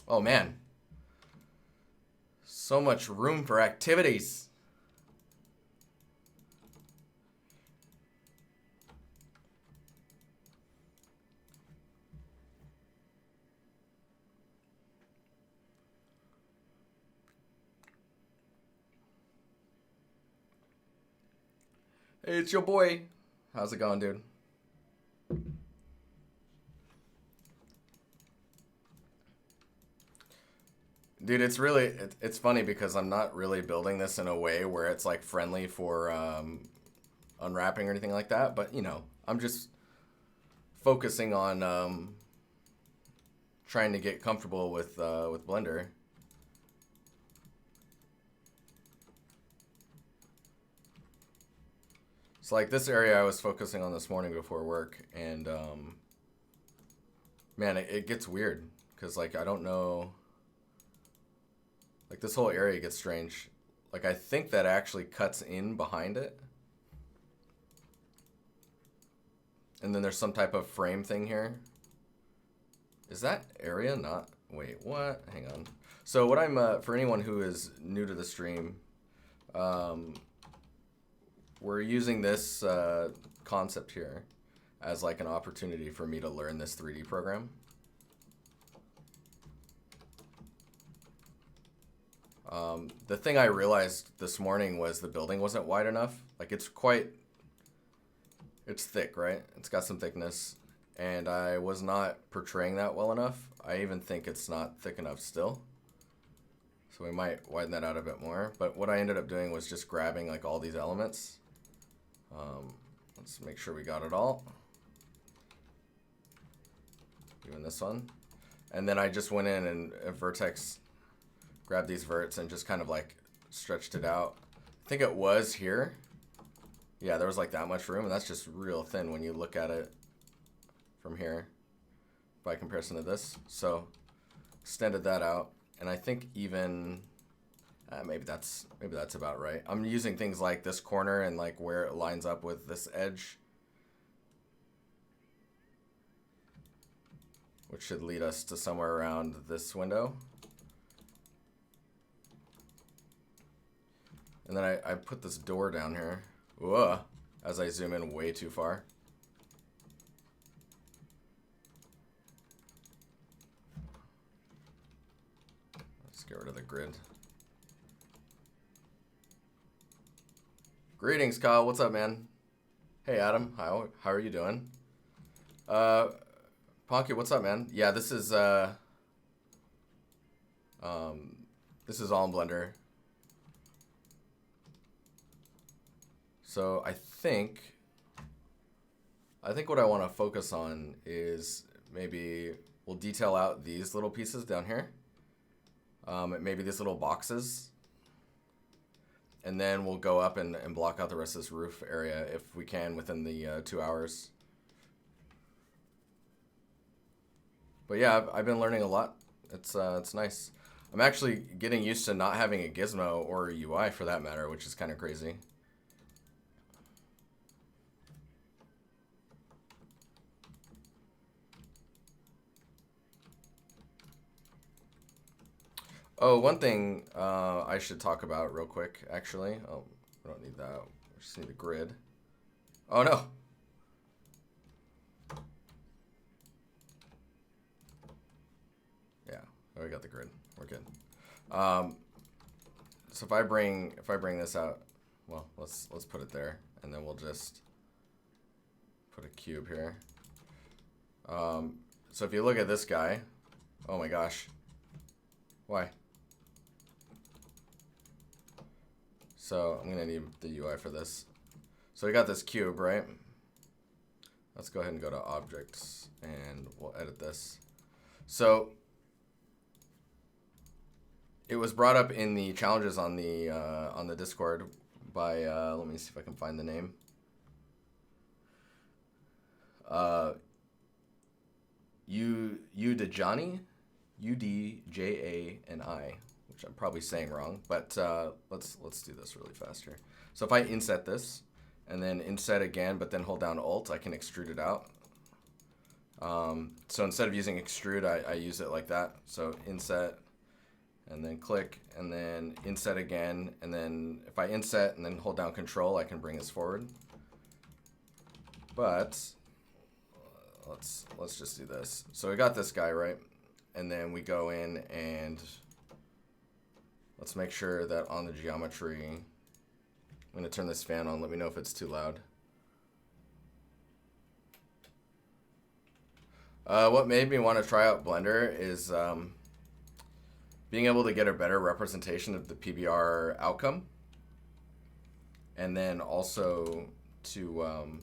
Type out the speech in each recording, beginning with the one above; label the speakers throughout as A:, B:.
A: Oh man, so much room for activities. Hey, it's your boy. How's it going, dude? Dude, it's funny because I'm not really building this in a way where it's like friendly for unwrapping or anything like that. But you know, I'm just focusing on trying to get comfortable with Blender. So like this area I was focusing on this morning before work, and man, it gets weird because like I don't know, like this whole area gets strange. Like I think that actually cuts in behind it, and then there's some type of frame thing here. Is that area not? Wait, what? Hang on. So what I'm for anyone who is new to the stream, we're using this concept here as like an opportunity for me to learn this 3D program. The thing I realized this morning was the building wasn't wide enough. Like it's thick, right? It's got some thickness, and I was not portraying that well enough. I even think it's not thick enough still. So we might widen that out a bit more. But what I ended up doing was just grabbing like all these elements. Let's make sure we got it all. Even this one. And then I just went in and vertex, grabbed these verts and just kind of like stretched it out. I think it was here. Yeah, there was like that much room, and that's just real thin when you look at it from here by comparison to this. So extended that out, and I think even maybe that's about right. I'm using things like this corner and like where it lines up with this edge, which should lead us to somewhere around this window. And then I put this door down here. Whoa, as I zoom in way too far. Let's get rid of the grid. Greetings, Kyle. What's up, man? Hey, Adam. How are you doing? Ponky, what's up, man? Yeah, this is all in Blender. So I think what I want to focus on is maybe we'll detail out these little pieces down here. Maybe these little boxes. And then we'll go up and block out the rest of this roof area if we can within the 2 hours. But yeah, I've been learning a lot. It's nice. I'm actually getting used to not having a gizmo or a UI for that matter, which is kind of crazy. Oh, one thing I should talk about real quick, actually. Oh, we don't need that. We just need a grid. Oh, no. Yeah, we got the grid. We're good. So if I bring this out, well, let's put it there, and then we'll just put a cube here. So if you look at this guy, oh my gosh, why? So I'm gonna need the UI for this. So we got this cube, right? Let's go ahead and go to objects, and we'll edit this. So it was brought up in the challenges on the Discord by let me see if I can find the name. Udjani, Udjani, which I'm probably saying wrong, but let's do this really fast here. So if I inset this, and then inset again, but then hold down Alt, I can extrude it out. So instead of using extrude, I use it like that. So inset, and then click, and then inset again, and then if I inset and then hold down control, I can bring this forward. But let's just do this. So we got this guy, right? And then we go in and let's make sure that on the geometry, I'm gonna turn this fan on. Let me know if it's too loud. What made me want to try out Blender is being able to get a better representation of the PBR outcome, and then also to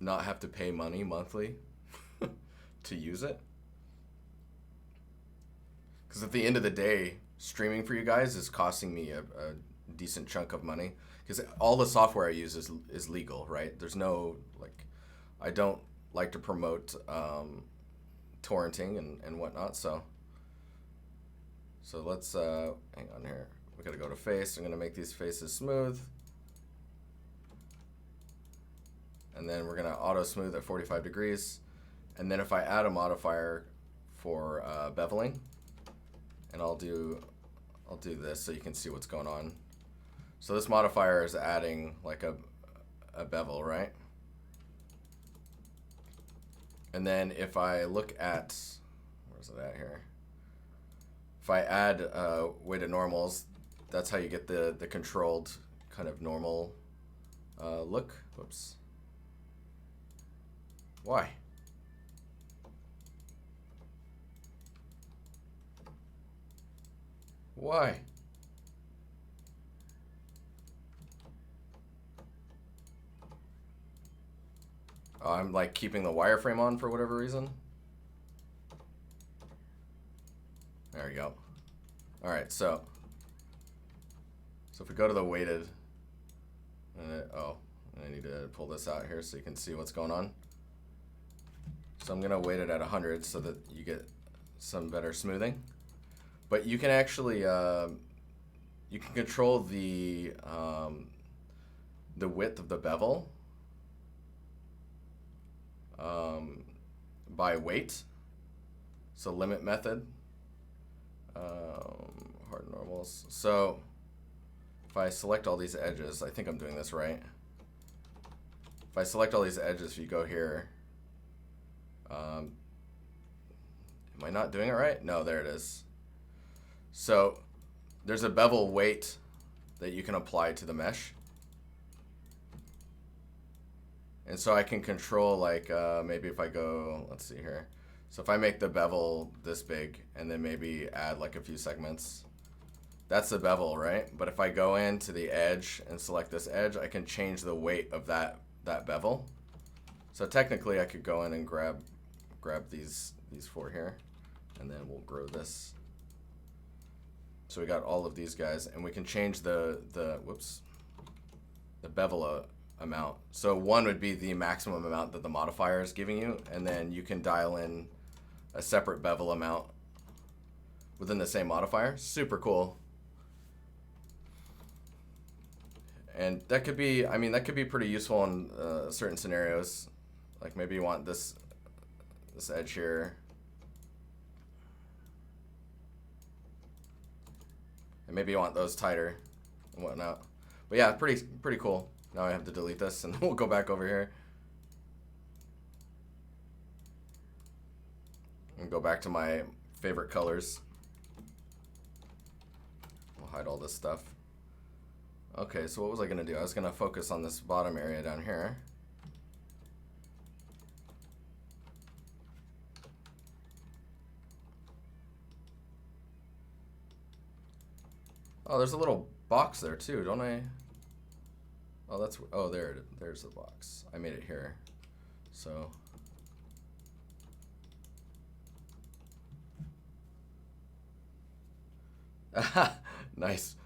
A: not have to pay money monthly to use it. Because at the end of the day, streaming for you guys is costing me a decent chunk of money. Because all the software I use is legal, right? There's no, like, I don't like to promote torrenting and whatnot, so let's hang on here. We gotta go to face. I'm gonna make these faces smooth, and then we're gonna auto smooth at 45 degrees. And then if I add a modifier for beveling, and I'll do this so you can see what's going on. So this modifier is adding like a bevel, right? And then if I look at, where's it at here? If I add weighted normals, that's how you get the controlled kind of normal look. Whoops. Why? Why? Oh, I'm like keeping the wireframe on for whatever reason. There we go. All right, so if we go to the weighted, I need to pull this out here so you can see what's going on. So I'm gonna weight it at 100 so that you get some better smoothing. But you can actually you can control the width of the bevel by weight. So limit method, hard normals. So if I select all these edges, I think I'm doing this right. If I select all these edges, if you go here, am I not doing it right? No, there it is. So there's a bevel weight that you can apply to the mesh. And so I can control, like, maybe if I go, let's see here. So if I make the bevel this big and then maybe add like a few segments, that's the bevel, right? But if I go into the edge and select this edge, I can change the weight of that bevel. So technically I could go in and grab these four here, and then we'll grow this. So we got all of these guys, and we can change the bevel amount. So 1 would be the maximum amount that the modifier is giving you, and then you can dial in a separate bevel amount within the same modifier. Super cool. And that could be, I mean, that could be pretty useful in certain scenarios. Like maybe you want this edge here. And maybe you want those tighter and whatnot. But yeah, pretty cool. Now I have to delete this and we'll go back over here. And go back to my favorite colors. We'll hide all this stuff. Okay, so what was I gonna do? I was gonna focus on this bottom area down here. Oh, there's a little box there too, don't I? Oh, that's, oh, there's the box. I made it here. So nice.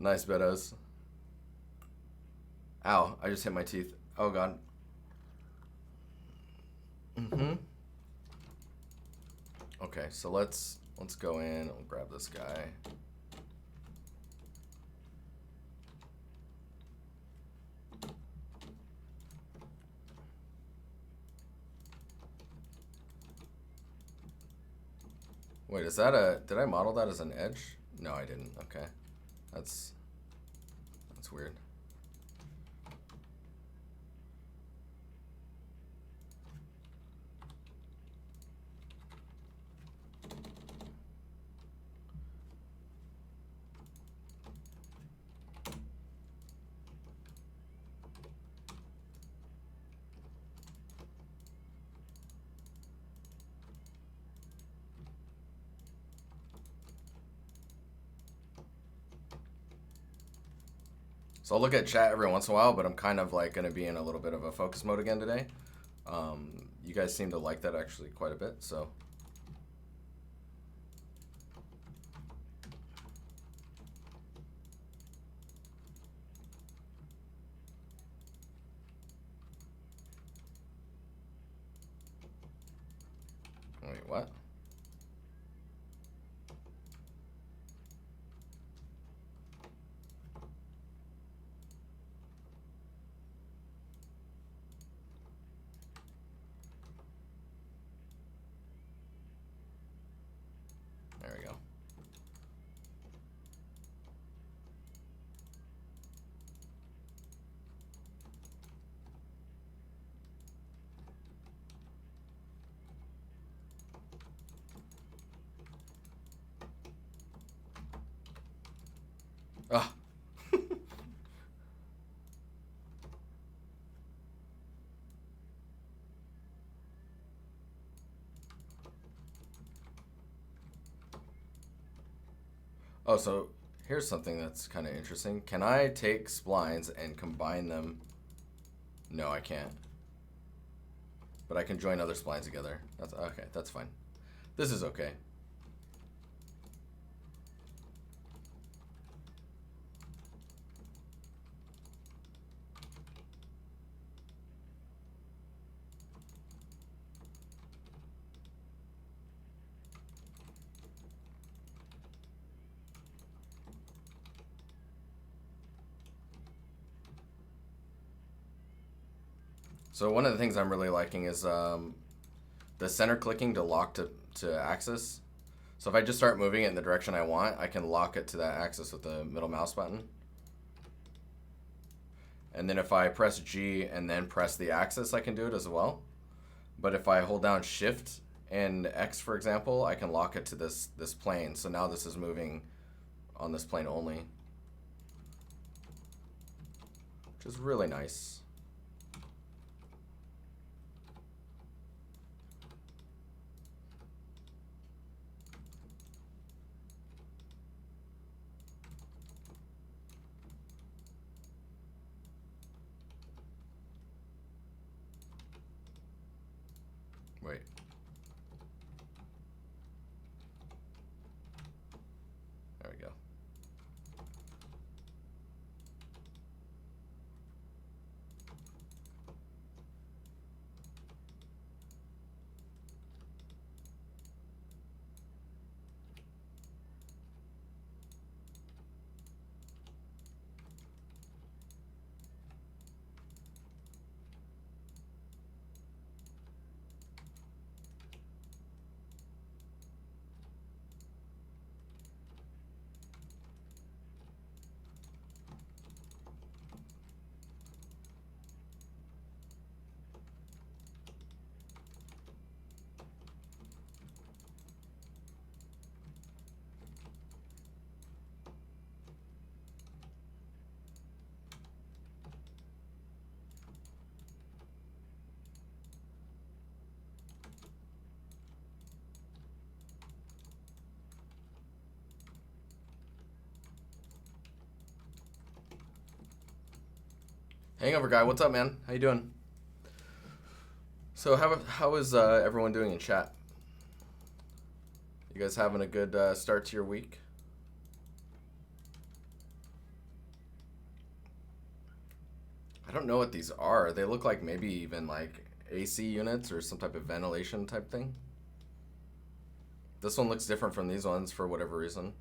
A: Nice, Beddoes. Ow, I just hit my teeth. Oh god. Okay, so let's go in and we'll grab this guy. Wait, is that a... Did I model that as an edge? No, I didn't. Okay. That's weird. So I'll look at chat every once in a while, but I'm kind of like going to be in a little bit of a focus mode again today. You guys seem to like that actually quite a bit, so. Wait, what? There we go. Ah. Oh, so here's something that's kind of interesting. Can I take splines and combine them? No, I can't. But I can join other splines together. That's okay. That's fine. This is okay. So one of the things I'm really liking is the center clicking to lock to axis. So if I just start moving it in the direction I want, I can lock it to that axis with the middle mouse button. And then if I press G and then press the axis, I can do it as well. But if I hold down Shift and X, for example, I can lock it to this plane. So now this is moving on this plane only, which is really nice. Wait. There we go. Hangover guy, what's up, man? How you doing? So how is everyone doing in chat? You guys having a good start to your week? I don't know what these are. They look like maybe even like AC units or some type of ventilation type thing. This one looks different from these ones for whatever reason.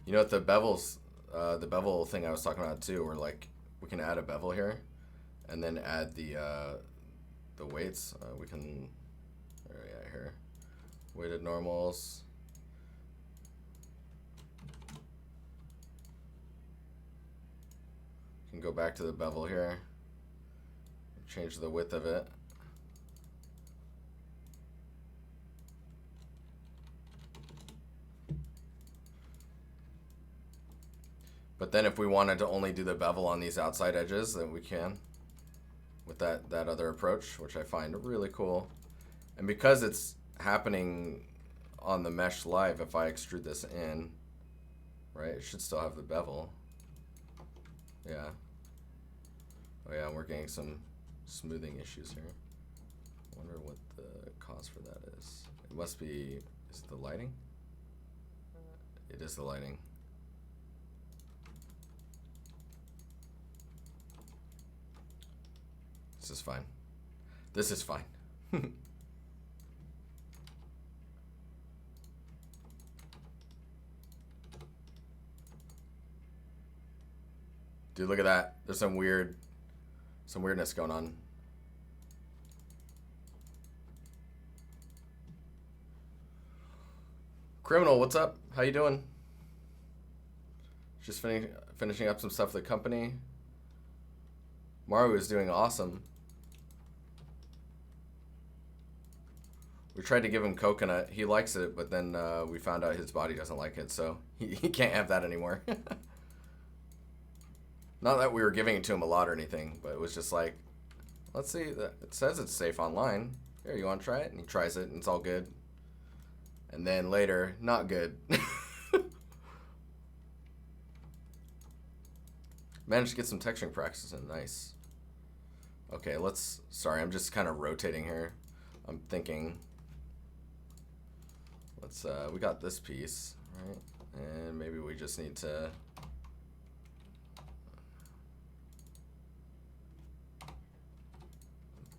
A: You know what the bevels, the bevel thing I was talking about too, where like we can add a bevel here, and then add the weights. We can, yeah, here, weighted normals. Can go back to the bevel here, change the width of it. But then if we wanted to only do the bevel on these outside edges, then we can with that other approach, which I find really cool. And because it's happening on the mesh live, if I extrude this in, right, it should still have the bevel. Yeah. Oh yeah, we're getting some smoothing issues here. I wonder what the cause for that is. It must be, is it the lighting? It is the lighting. This is fine. This is fine. Dude, look at that. There's some weirdness going on. Criminal, what's up? How you doing? Just finishing up some stuff with the company. Maru is doing awesome. We tried to give him coconut. He likes it, but then we found out his body doesn't like it, so he can't have that anymore. Not that we were giving it to him a lot or anything, but it was just like, let's see. It says it's safe online. Here, you want to try it? And he tries it, and it's all good. And then later, not good. Managed to get some texturing practice in. Nice. Okay, sorry, I'm just kind of rotating here. I'm thinking, we got this piece, right? And maybe we just need to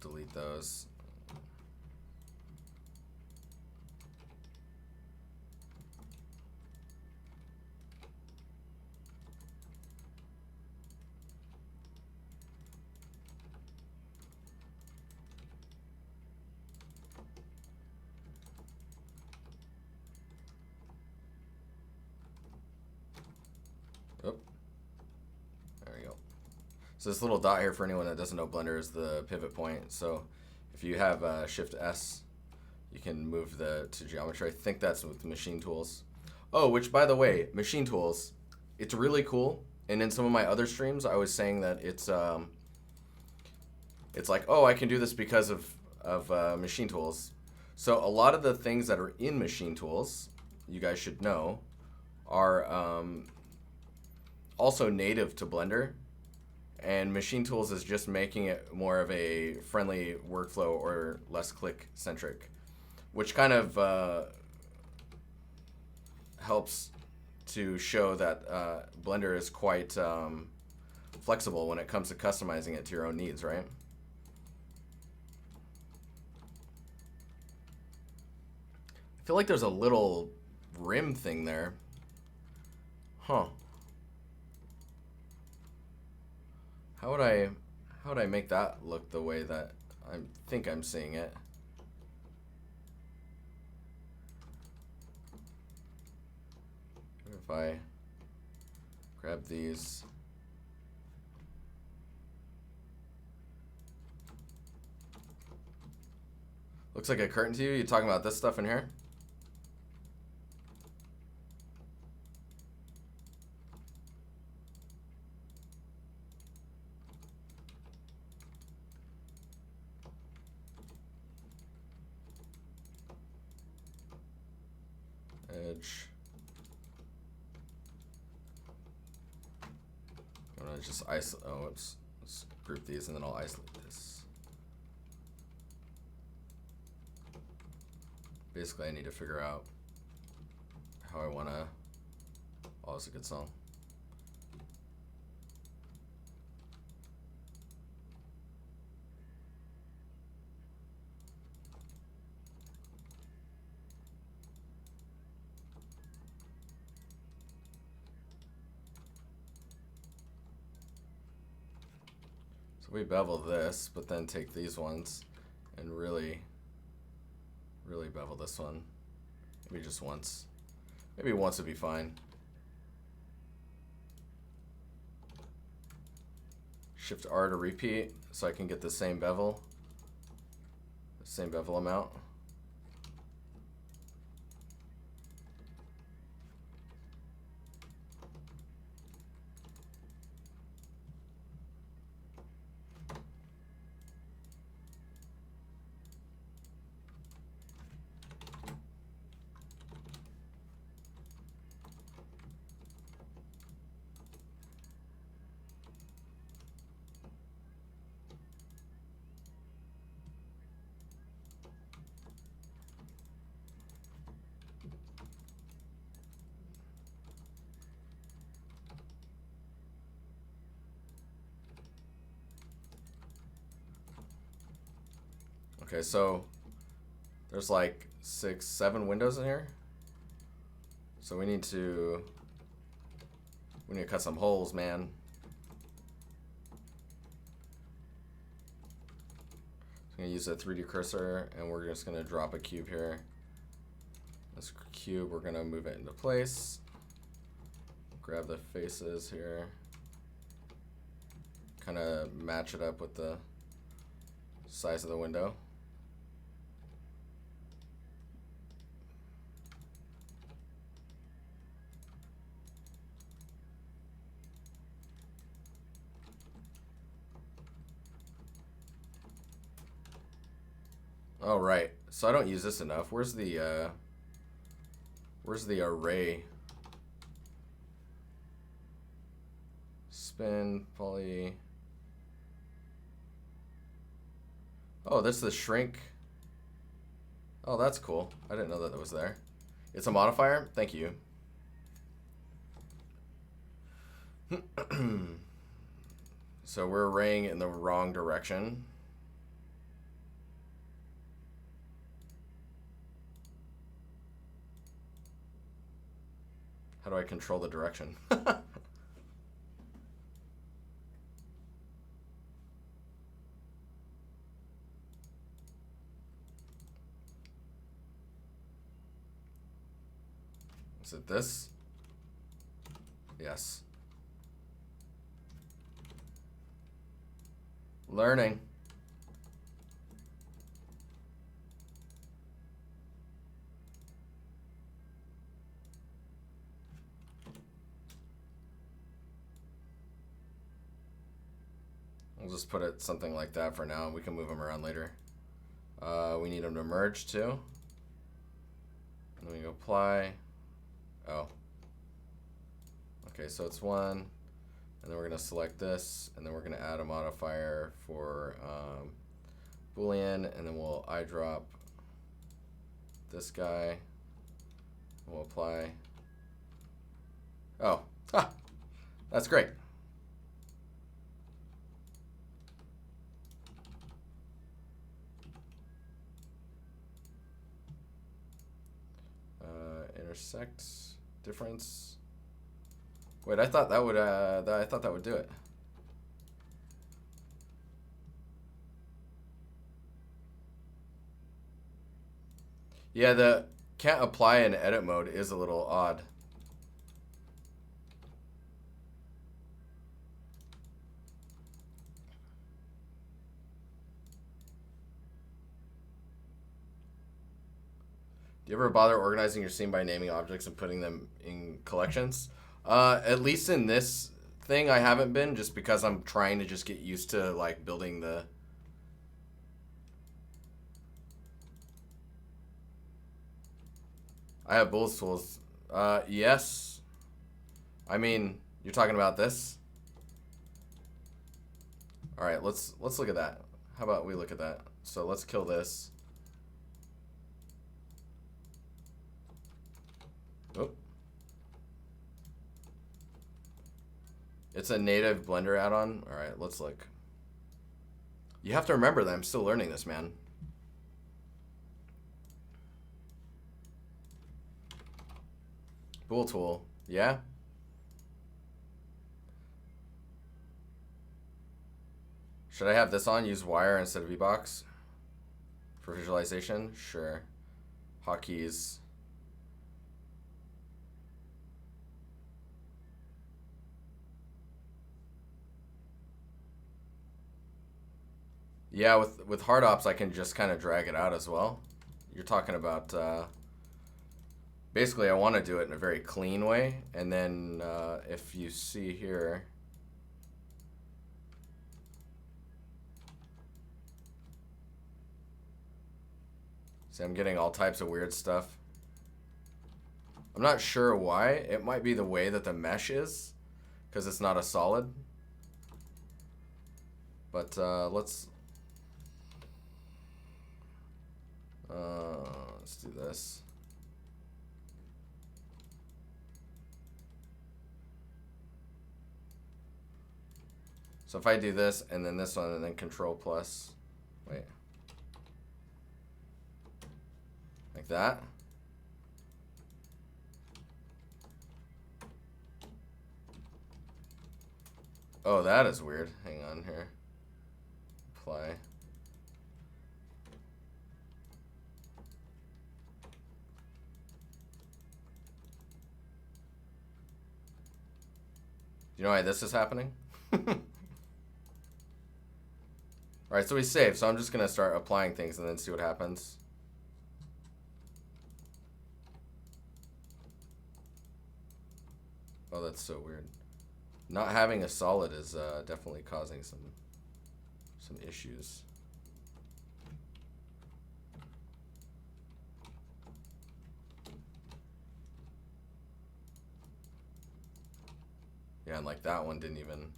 A: delete those. So this little dot here, for anyone that doesn't know Blender, is the pivot point. So if you have Shift S, you can move to geometry. I think that's with machine tools. Oh, which by the way, machine tools, it's really cool. And in some of my other streams, I was saying that it's like, oh, I can do this because of machine tools. So a lot of the things that are in machine tools, you guys should know, are also native to Blender. And machine tools is just making it more of a friendly workflow or less click centric, which kind of helps to show that Blender is quite flexible when it comes to customizing it to your own needs, right? I feel like there's a little rim thing there. Huh. How would I make that look the way that I think I'm seeing it? If I grab these. Looks like a curtain to you. You talking about this stuff in here? Edge. I'm gonna just isolate. Oh, let's group these and then I'll isolate this. Basically, I need to figure out how I wanna. Oh, it's a good song. So we bevel this, but then take these ones and really bevel this one. Maybe just once. Maybe once would be fine. Shift R to repeat so I can get the same bevel amount. Okay, so there's like 6, 7 windows in here. So we need to cut some holes, man. So I'm gonna use a 3D cursor and we're just gonna drop a cube here. This cube, we're gonna move it into place. Grab the faces here. Kind of match it up with the size of the window. Oh, right. So I don't use this enough. Where's the array? Spin, poly. Oh, that's the shrink. Oh, that's cool. I didn't know that was there. It's a modifier? Thank you. So we're arraying in the wrong direction. How do I control the direction? Is it this? Yes. Learning. We'll just put it something like that for now. We can move them around later. We need them to merge too. And then we go apply. Oh. Okay, so it's 1. And then we're going to select this. And then we're going to add a modifier for Boolean. And then we'll eyedrop this guy. We'll apply. Oh. Ha! That's great. Intersect difference. Wait, I thought that would do it. Yeah, the can't apply in edit mode is a little odd. Do you ever bother organizing your scene by naming objects and putting them in collections? At least in this thing, I haven't been, just because I'm trying to just get used to like building the. I have Boolean tools. Yes. I mean, you're talking about this. All right, let's look at that. How about we look at that? So let's kill this. Oh. It's a native Blender add-on. All right, let's look. You have to remember that I'm still learning this, man. Bool tool, yeah. Should I have this on? Use wire instead of VBox for visualization? Sure. Hotkeys. Yeah, with hard ops, I can just kind of drag it out as well. You're talking about, basically I want to do it in a very clean way. And then if you see here, see, I'm getting all types of weird stuff. I'm not sure why. It might be the way that the mesh is, because it's not a solid. But let's do this. So if I do this and then this one and then Control plus, wait, like that. Oh, that is weird. Hang on here. Apply. Do you know why this is happening? Alright, so we saved. So I'm just going to start applying things and then see what happens. Oh, that's so weird. Not having a solid is definitely causing some issues. Yeah, and like that one didn't even.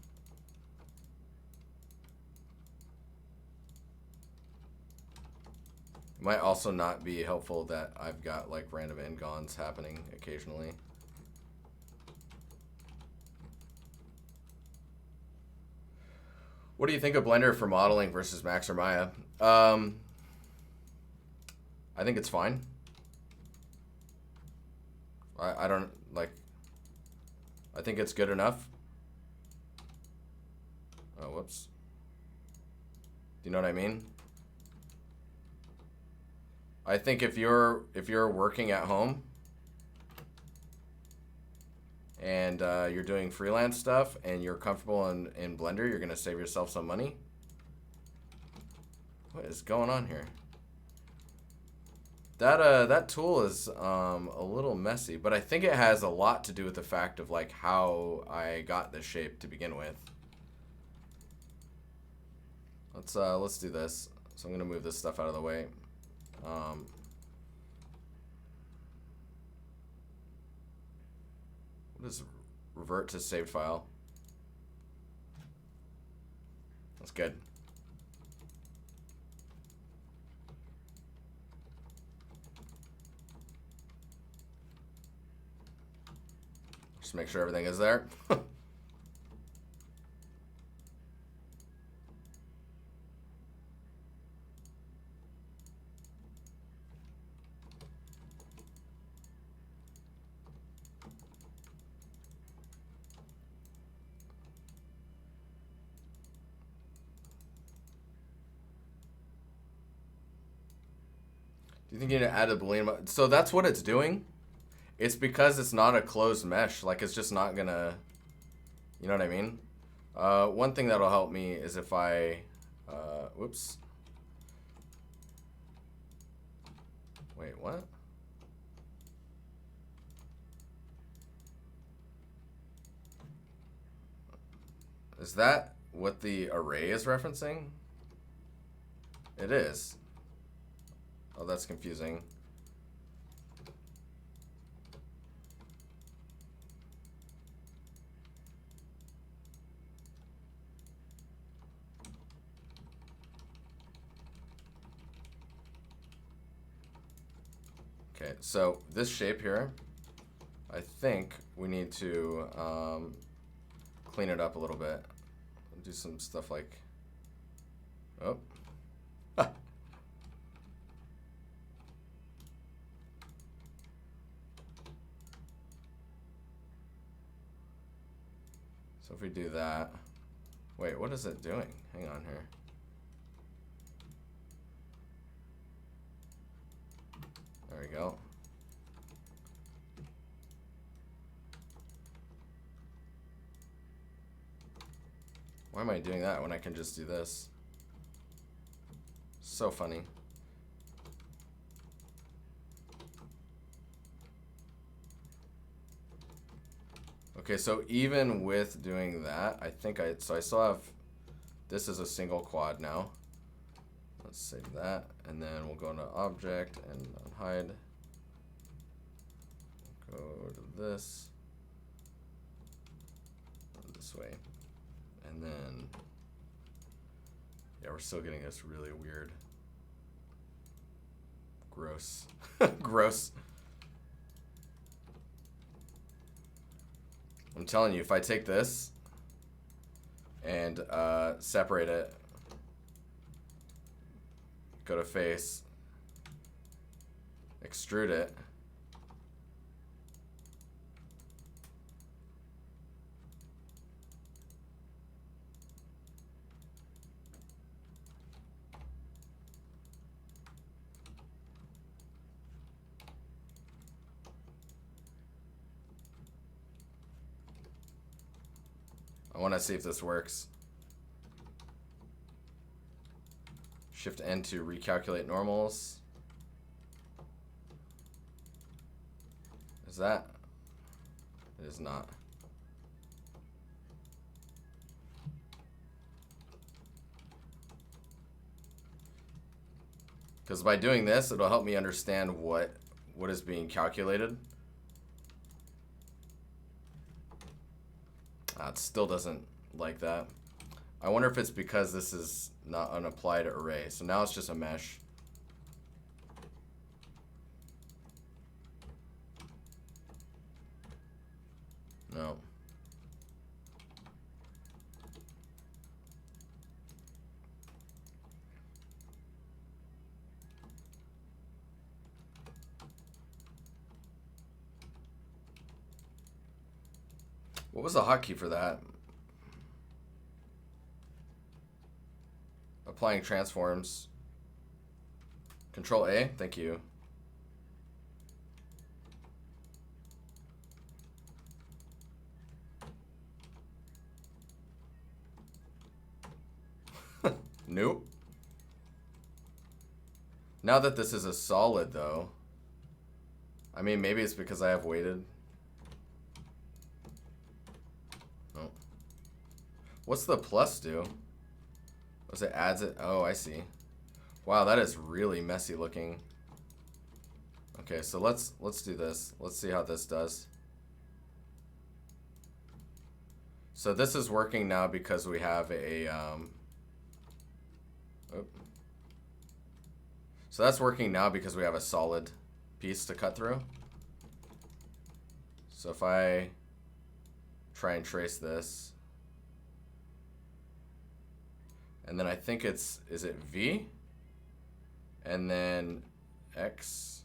A: It might also not be helpful that I've got like random n-gons happening occasionally. What do you think of Blender for modeling versus Max or Maya? I think it's fine. I don't like. I think it's good enough. Oh, whoops. Do you know what I mean? I think if you're working at home and you're doing freelance stuff and you're comfortable in Blender, you're gonna save yourself some money. What is going on here? That tool is a little messy, but I think it has a lot to do with the fact of like how I got this shape to begin with. Let's do this. So I'm gonna move this stuff out of the way. What is revert to saved file? That's good. Just make sure everything is there. Do you think you need to add a Boolean? So that's what it's doing. It's because it's not a closed mesh. Like it's just not gonna, you know what I mean? One thing that'll help me is if I, whoops. Wait, what? Is that what the array is referencing? It is. Oh, that's confusing. Okay, so this shape here, I think we need to clean it up a little bit. Do some stuff like, oh. So if we do that, Wait, what is it doing? Hang on here. There we go. Why am I doing that when I can just do this? So funny. Okay, so even with doing that, I think I still have, this is a single quad now. Let's save that, and then we'll go into object and hide. Go to this way, and then yeah, we're still getting this really weird, gross, gross. I'm telling you, if I take this and separate it, go to face, extrude it, I want to see if this works. Shift N to recalculate normals. Is that? It is not. Because by doing this, it'll help me understand what is being calculated. It still doesn't like that. I wonder if it's because this is not an applied array. So now it's just a mesh. No. What was the hotkey for that? Applying transforms. Control A, thank you. Nope. Now that this is a solid though, I mean maybe it's because I have weighted. Oh. What's the plus do? Was it adds it? Oh, I see. Wow, that is really messy looking. Okay, so let's do this. Let's see how this does. So this is working now because we have a so that's working now because we have a solid piece to cut through. So if I try and trace this, and then I think it's, is it V? And then X,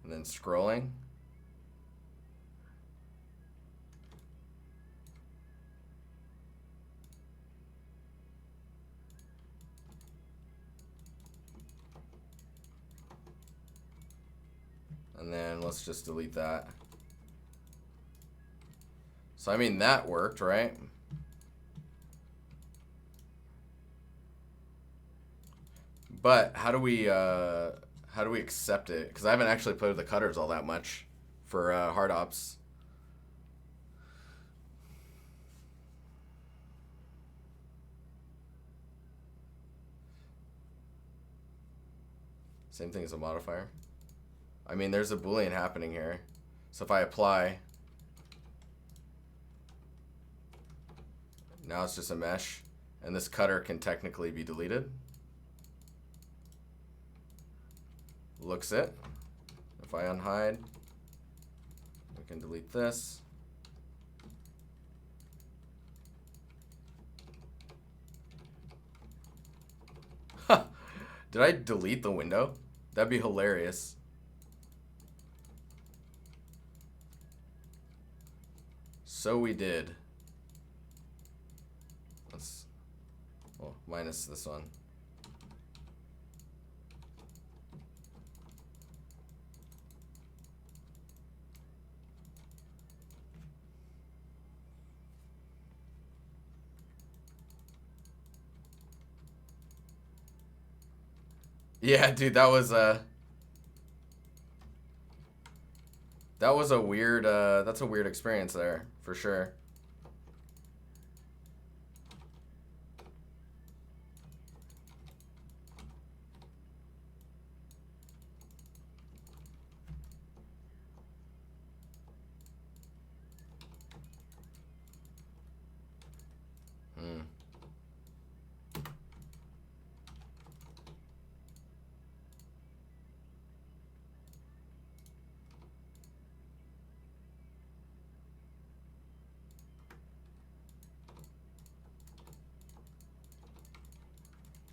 A: and then scrolling. And then let's just delete that. So I mean that worked, right? But how do we accept it? Because I haven't actually played with the cutters all that much for hard ops. Same thing as a modifier. I mean, there's a Boolean happening here. So if I apply, now it's just a mesh, and this cutter can technically be deleted. Looks it. If I unhide, we can delete this. Did I delete the window? That'd be hilarious. So we did. minus this one. Yeah, dude, that was a weird that's a weird experience there, for sure.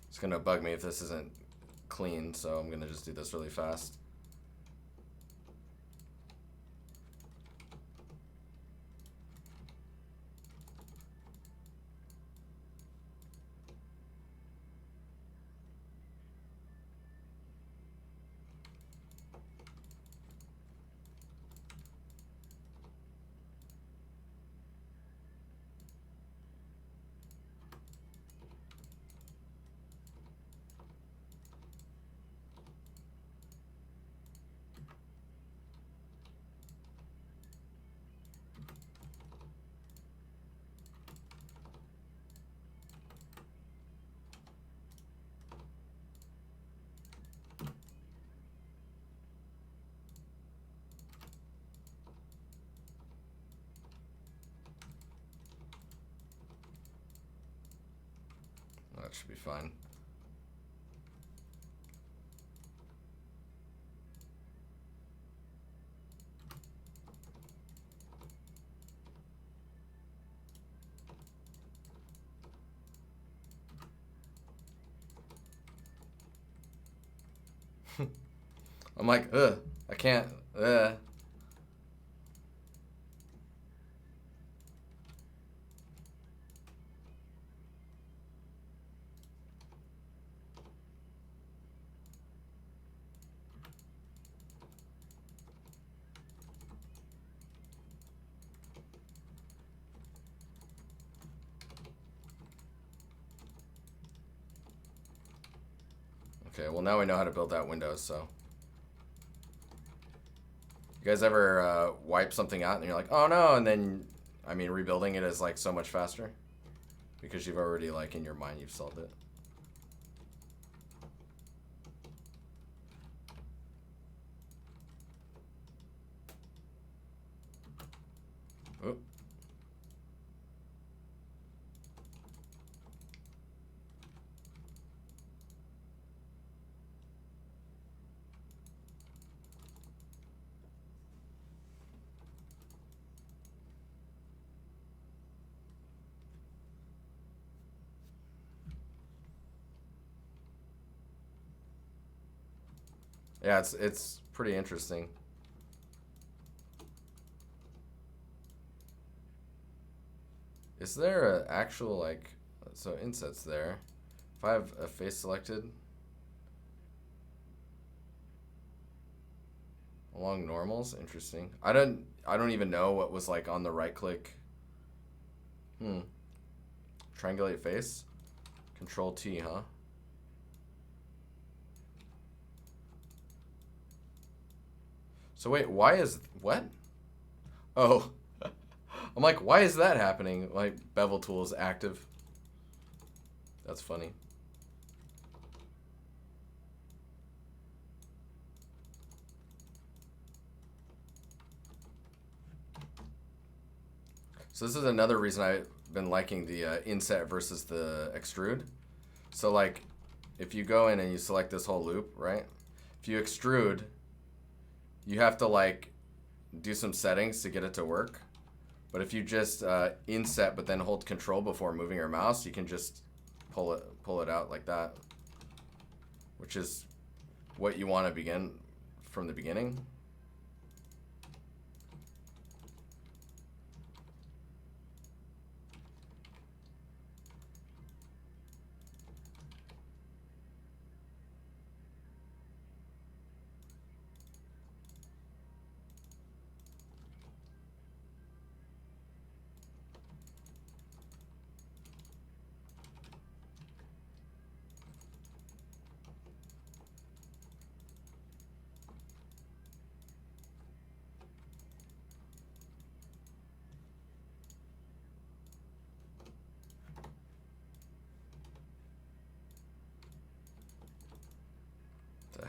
A: It's gonna bug me if this isn't clean, so I'm gonna just do this really fast. That should be fine. I'm like, I can't, Okay, well now we know how to build that window, so. You guys ever wipe something out and you're like, oh no, and then, I mean, rebuilding it is like so much faster? Because you've already, like, in your mind, you've solved it. Oop. Yeah, it's pretty interesting. Is there an actual, like, so inset's there. If I have a face selected along normals, interesting. I don't even know what was like on the right click. Triangulate face. Control T, huh? So wait, why is, what? Oh, I'm like, why is that happening? Like, bevel tool is active. That's funny. So this is another reason I've been liking the inset versus the extrude. So like, if you go in and you select this whole loop, right? If you extrude, you have to like do some settings to get it to work. But if you just inset but then hold control before moving your mouse, you can just pull it out like that, which is what you want to begin from the beginning.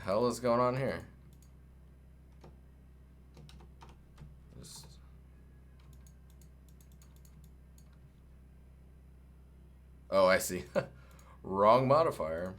A: hell is going on here? Oh, I see. Wrong modifier.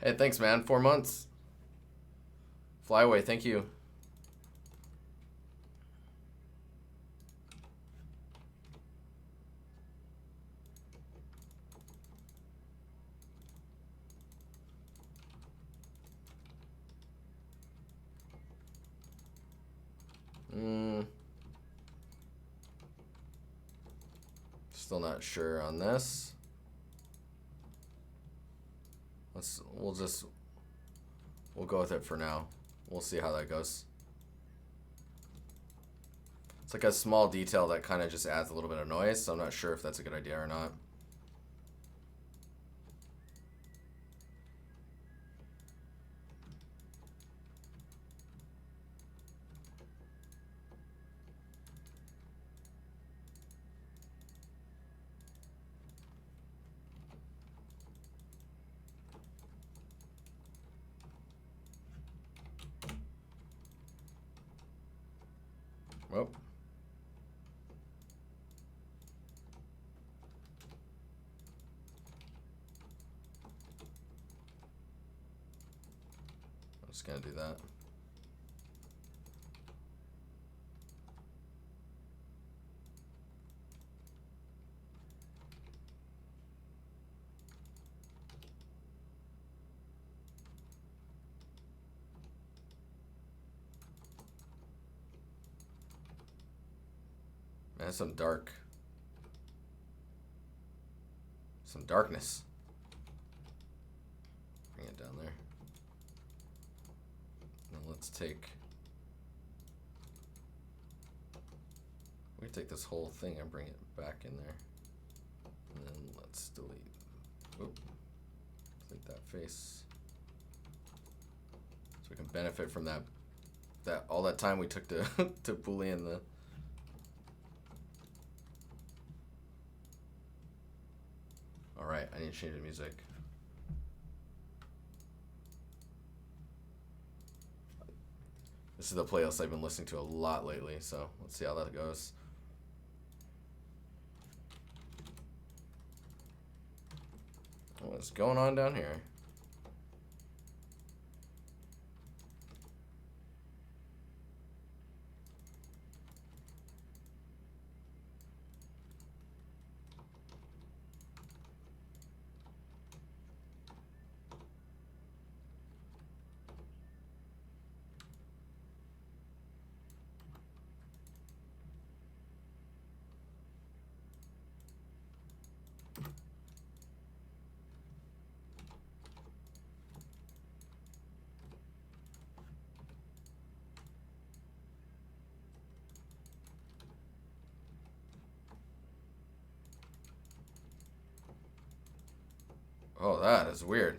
A: Hey, thanks, man. 4 months. Fly away, thank you. Still not sure on this. We'll go with it for now. We'll see how that goes. It's like a small detail that kind of just adds a little bit of noise, so I'm not sure if that's a good idea or not. Well, I'm just gonna do that. Man, some darkness. Bring it down there. Now let's take. We take this whole thing and bring it back in there, and then let's delete. Oop, delete that face, so we can benefit from that all that time we took to to Boolean the. Alright, I need to change the music. This is the playlist I've been listening to a lot lately, so let's see how that goes. What's going on down here? Oh, that is weird.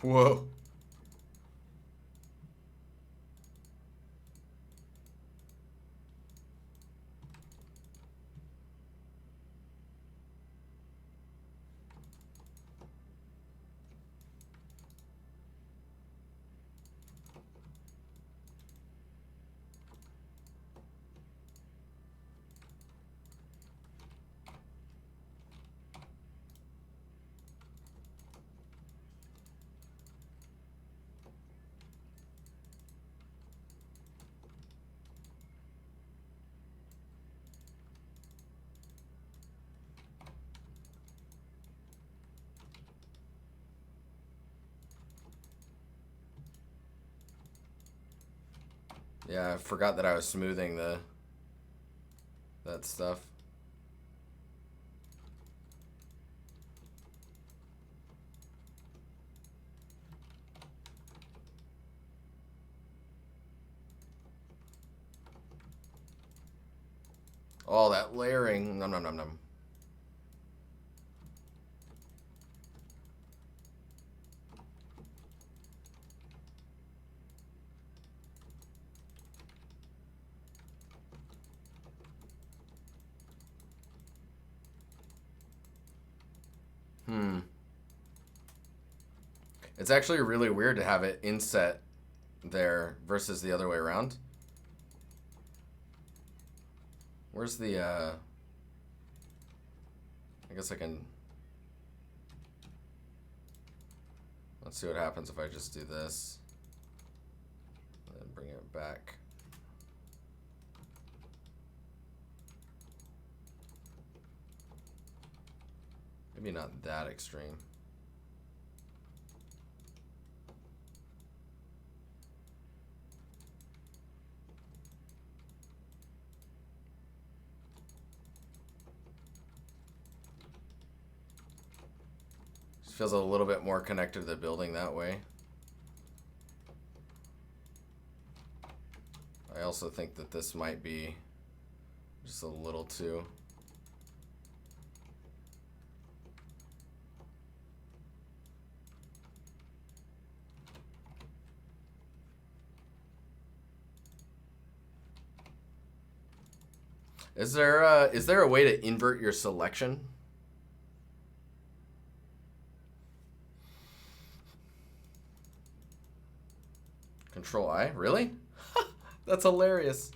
A: Whoa. Yeah, I forgot that I was smoothing that stuff. All that layering. Nom nom nom nom. It's actually really weird to have it inset there versus the other way around. Where's the, I guess I can, let's see what happens if I just do this. And bring it back. Maybe not that extreme. Feels a little bit more connected to the building that way. I also think that this might be just a little too. Is there a way to invert your selection? Control I? Really? That's hilarious.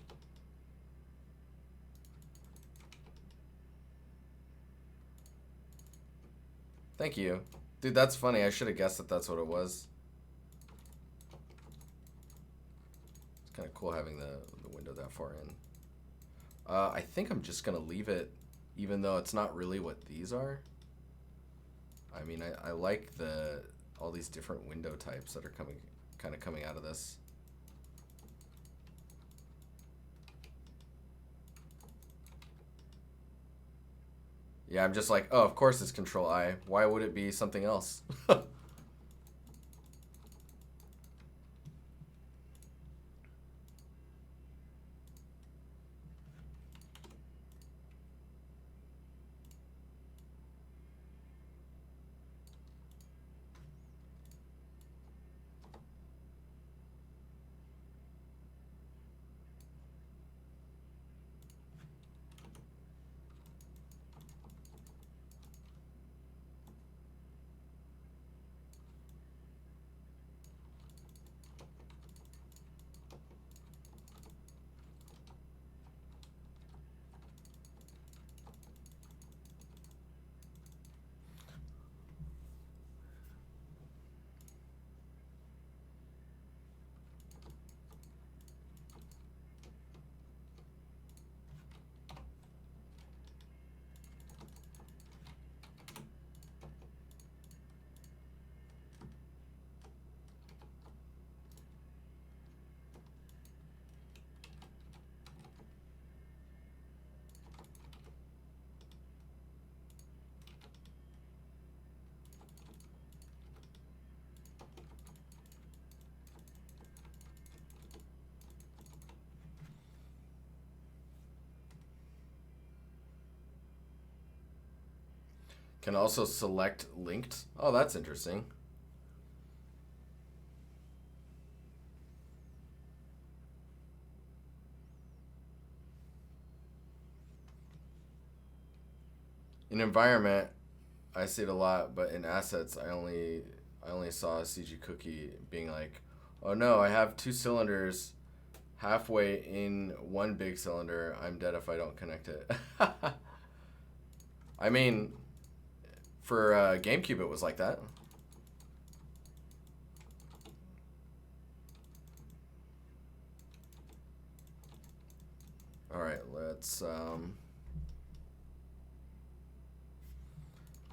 A: Thank you. Dude, that's funny. I should have guessed that that's what it was. It's kind of cool having the window that far in. I think I'm just going to leave it, even though it's not really what these are. I mean, I like all these different window types that are kind of coming out of this. Yeah, I'm just like, oh, of course it's Control I. Why would it be something else? Can also select linked. Oh, that's interesting. In environment, I see it a lot, but in assets, I only saw a CG cookie being like, oh no, I have 2 cylinders halfway in one big cylinder. I'm dead if I don't connect it. I mean, for GameCube, it was like that. All right, let's.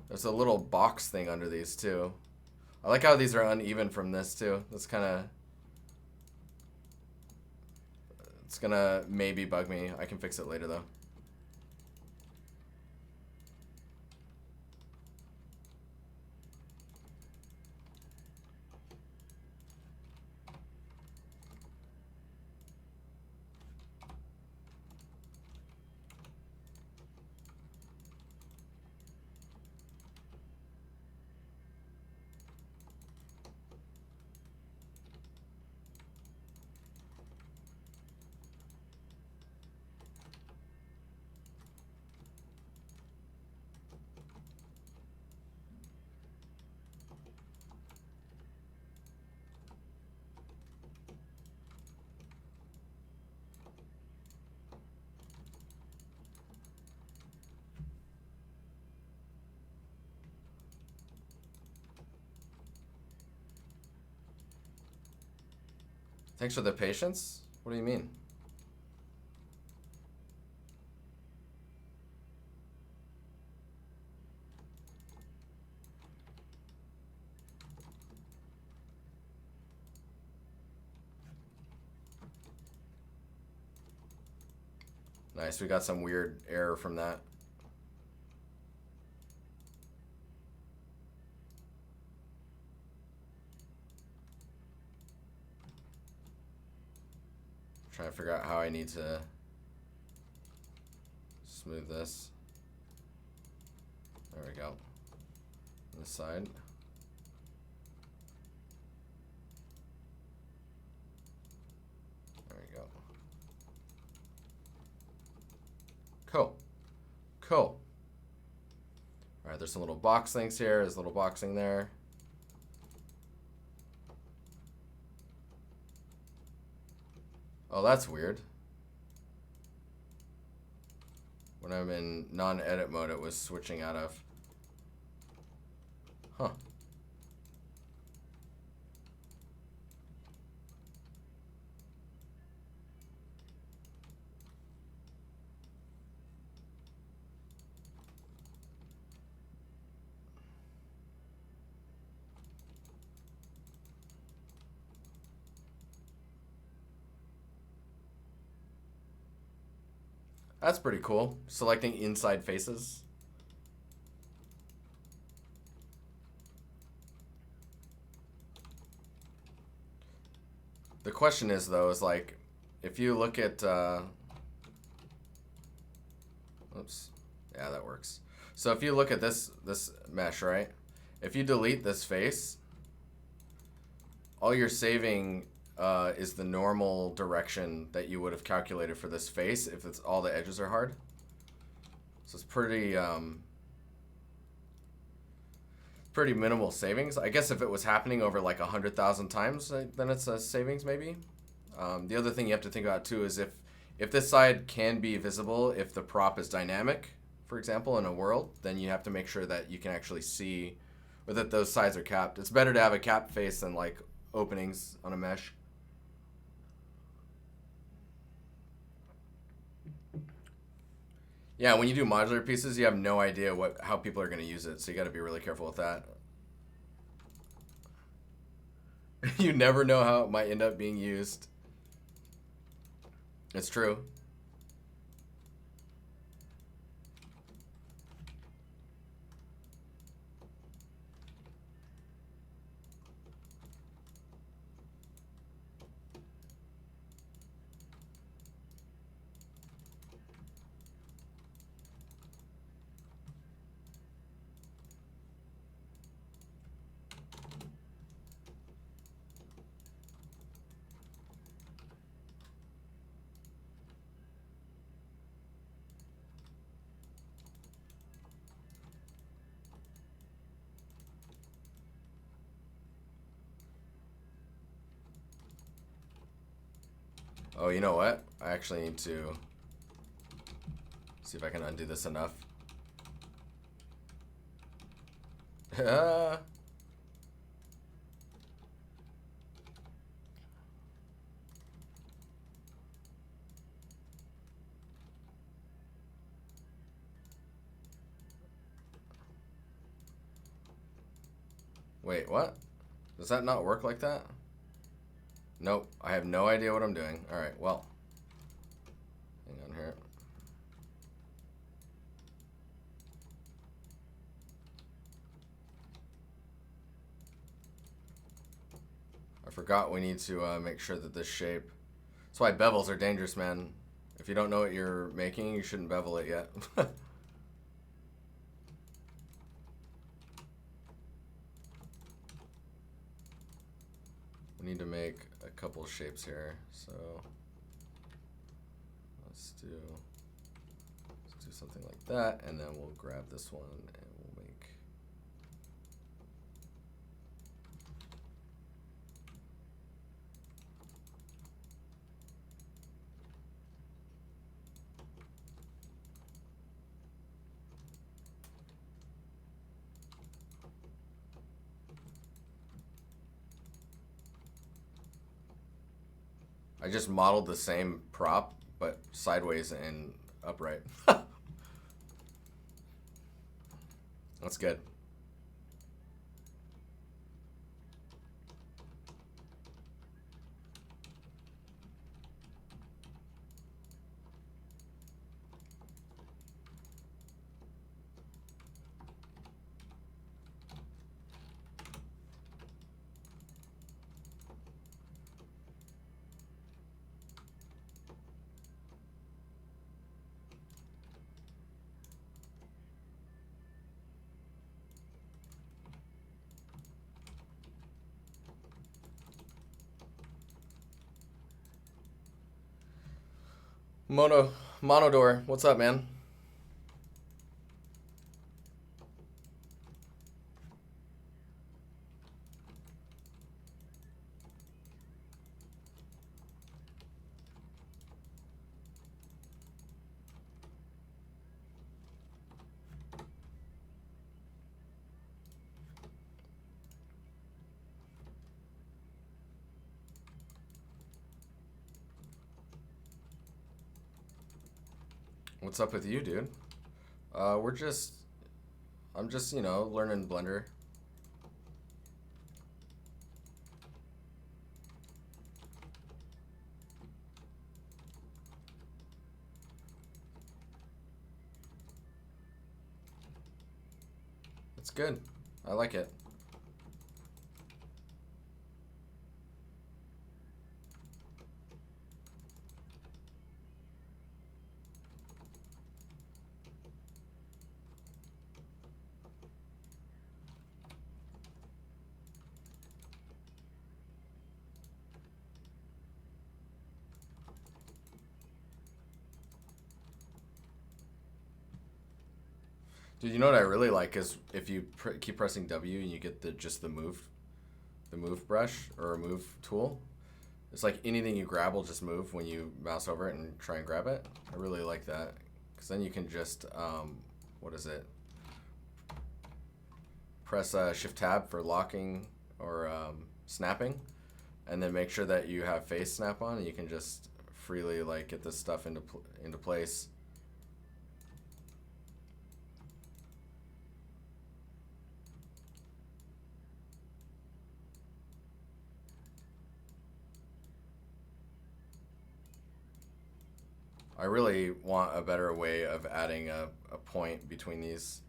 A: There's a little box thing under these too. I like how these are uneven from this too. That's kind of. It's gonna maybe bug me. I can fix it later though. Thanks for the patience? What do you mean? Nice, we got some weird error from that. Trying to figure out how I need to smooth this. There we go. On this side. There we go. Cool. Cool. Alright, there's some little box things here. There's a little boxing there. Oh, that's weird. When I'm in non-edit mode, it was switching out of. Huh. That's pretty cool. Selecting inside faces. The question is, though, is like, if you look at, oops, yeah, that works. So if you look at this mesh, right? If you delete this face, all you're saving is the normal direction that you would have calculated for this face if it's all the edges are hard. So it's pretty pretty minimal savings. I guess if it was happening over like 100,000 times, then it's a savings maybe. The other thing you have to think about too is if this side can be visible, if the prop is dynamic, for example, in a world, then you have to make sure that you can actually see, or that those sides are capped. It's better to have a capped face than like openings on a mesh. Yeah, when you do modular pieces, you have no idea how people are going to use it, so you got to be really careful with that. You never know how it might end up being used. It's true. Oh, you know what? I actually need to see if I can undo this enough. Wait, what? Does that not work like that? Nope, I have no idea what I'm doing. Alright, well. Hang on here. I forgot we need to make sure that this shape. That's why bevels are dangerous, man. If you don't know what you're making, you shouldn't bevel it yet. We need to make a couple shapes here, so let's do something like that, and then we'll grab this one and we'll make. I just modeled the same prop, but sideways and upright. That's good. Monodor, what's up, man? What's up with you, dude? I'm just, you know, learning Blender. It's good. I like it. Dude, you know what I really like is if you keep pressing W and you get the move brush or move tool. It's like anything you grab will just move when you mouse over it and try and grab it. I really like that because then you can just what is it? Press Shift Tab for locking or snapping, and then make sure that you have face snap on, and you can just freely like get this stuff into place. I really want a better way of adding a point between these.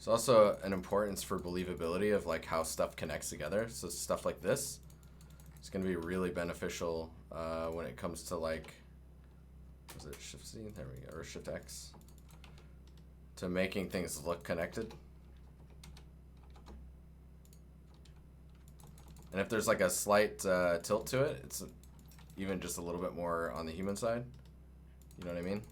A: There's also an importance for believability of like how stuff connects together. So stuff like this, it's going to be really beneficial when it comes to like, was it Shift C? There we go, or Shift X, to making things look connected. And if there's like a slight tilt to it, it's even just a little bit more on the human side. You know what I mean?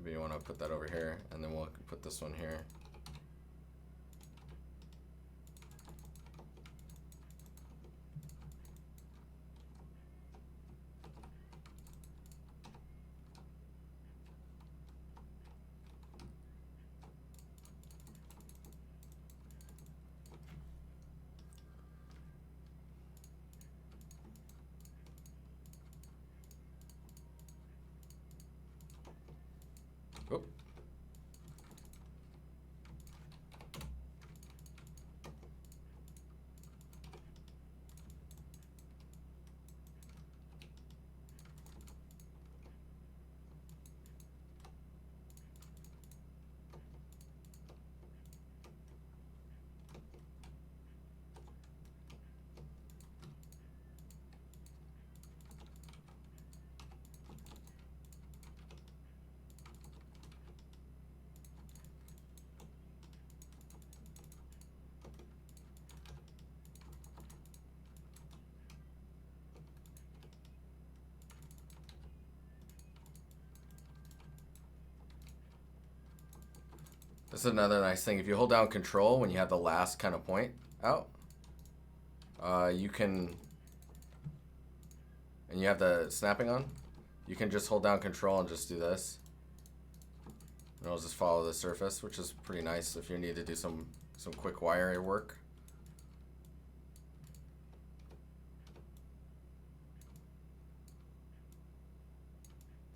A: Maybe you want to put that over here, and then we'll put this one here. Oop. This is another nice thing. If you hold down Control when you have the last kind of point out, you can, and you have the snapping on, you can just hold down Control and just do this. And it'll just follow the surface, which is pretty nice if you need to do some quick wire work.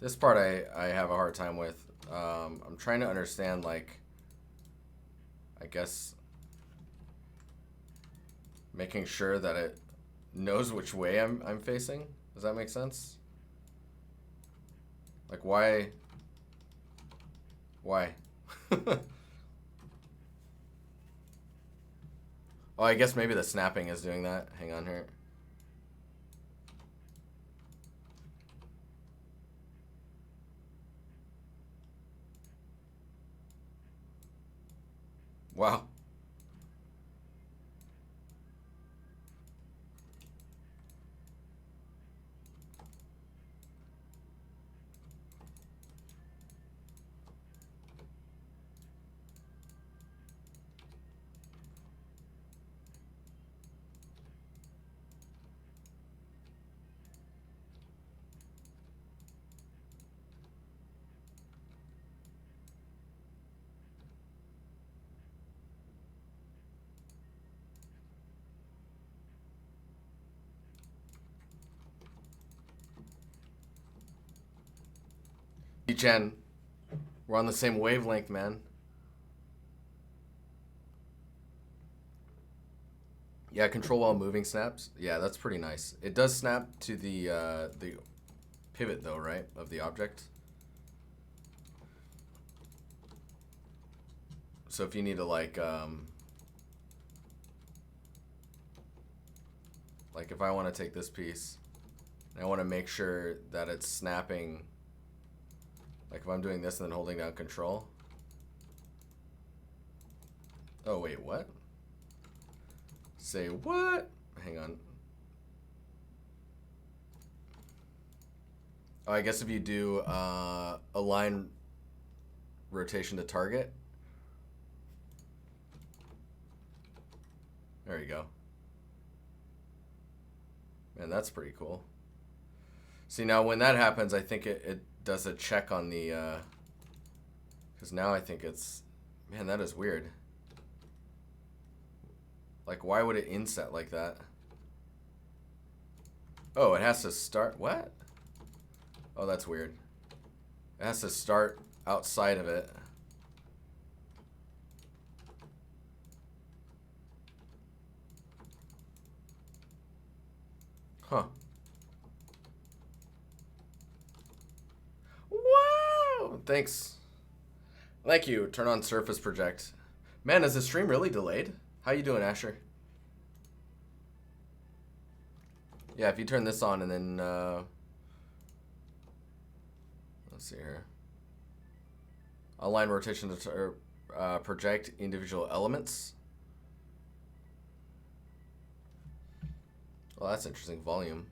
A: This part I have a hard time with. I'm trying to understand, like, I guess making sure that it knows which way I'm facing. Does that make sense? Like, why? Oh, I guess maybe the snapping is doing that. Hang on here. Wow. Chen, we're on the same wavelength, man. Yeah, control while moving snaps. Yeah, that's pretty nice. It does snap to the pivot though, right, of the object. So if you need to like if I want to take this piece and I want to make sure that it's snapping. Like if I'm doing this and then holding down Control. Oh, wait, what? Say what? Hang on. Oh, I guess if you do align rotation to target. There you go. Man, that's pretty cool. See, now when that happens, I think it does a check on the, because now I think it's, man, that is weird. Like, why would it inset like that? Oh, it has to start, what? Oh, that's weird. It has to start outside of it. Huh. Wow! Thanks. Thank you. Turn on Surface Project. Man, is the stream really delayed? How you doing, Asher? Yeah, if you turn this on and then let's see here. Align rotation to project individual elements. Well, that's interesting. Volume.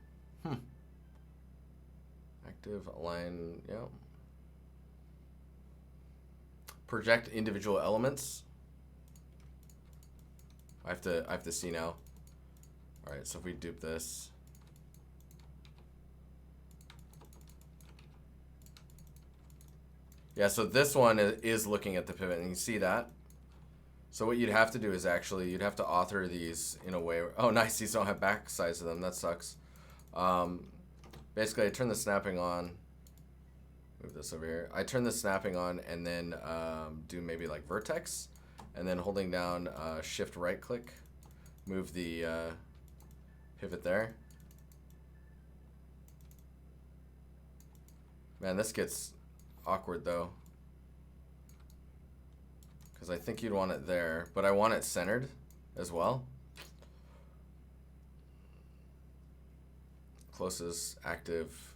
A: Active, align, yeah. project individual elements. I have to see now. All right, so if we dupe this. Yeah, so this one is looking at the pivot, and you see that. So what you'd have to do is actually, you'd have to author these in a way. Oh, nice, these don't have back sides to them. That sucks. Basically, I turn the snapping on. Move this over here. I turn the snapping on and then do maybe like vertex. And then holding down shift right click, move the pivot there. Man, this gets awkward though, because I think you'd want it there, but I want it centered as well. Closest active.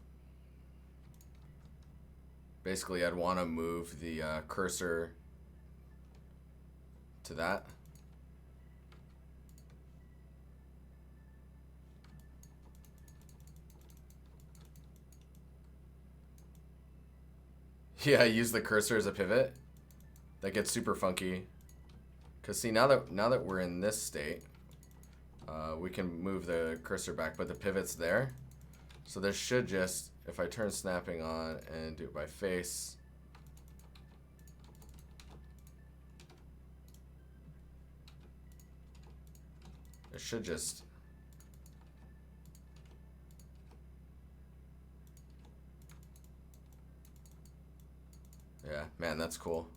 A: Basically, I'd want to move the cursor to that. Yeah, use the cursor as a pivot. That gets super funky. Cause see, now that we're in this state, we can move the cursor back, but the pivot's there. So this should just, if I turn snapping on and do it by face, it should just, yeah, man, that's cool.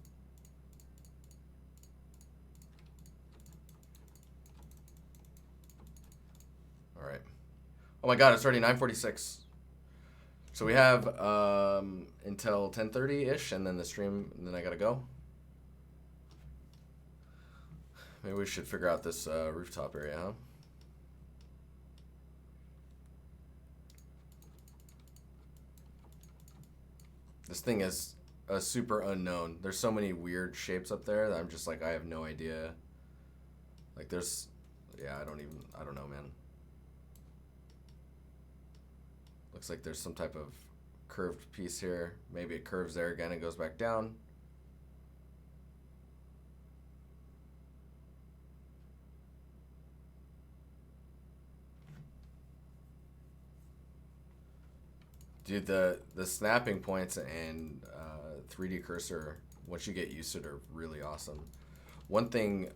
A: All right. Oh my God, it's already 9:46. So we have until 10:30-ish, and then the stream, and then I gotta go. Maybe we should figure out this rooftop area, huh? This thing is a super unknown. There's so many weird shapes up there that I'm just like, I have no idea. Like there's, yeah, I don't know, man. Looks like there's some type of curved piece here. Maybe it curves there again and goes back down. Dude, the snapping points and 3D cursor, once you get used to it, are really awesome. One thing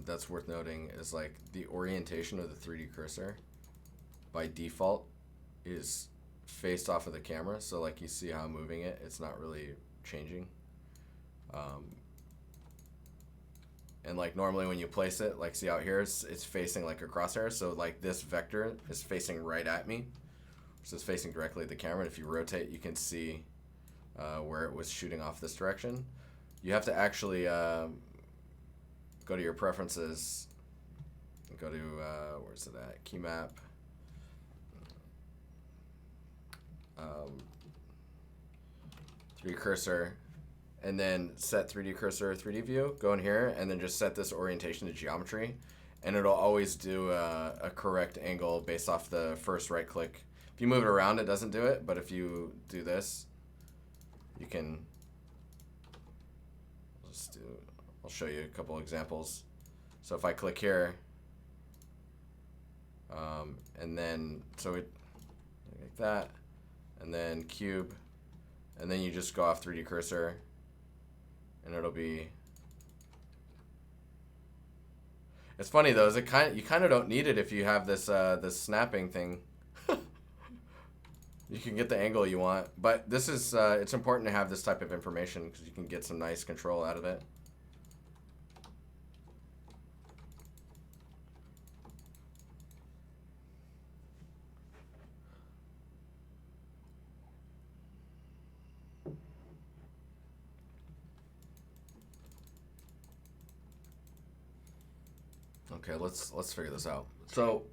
A: that's worth noting is like the orientation of the 3D cursor by default is faced off of the camera. So like you see how I'm moving it, it's not really changing. And like normally when you place it, like see out here, it's facing like a crosshair. So like this vector is facing right at me. So it's facing directly at the camera. And if you rotate, you can see where it was shooting off this direction. You have to actually go to your preferences, go to, where's it at? Key map. 3D cursor, and then set 3D cursor 3D view. Go in here and then just set this orientation to geometry, and it'll always do a correct angle based off the first right click. If you move it around, it doesn't do it, but if you do this, you can I'll show you a couple examples. So if I click here, and then so it like that, and then cube, and then you just go off 3D cursor, and it'll be. It's funny though, is you kind of don't need it if you have this this snapping thing. You can get the angle you want, but this is it's important to have this type of information because you can get some nice control out of it. Okay, let's figure this out. So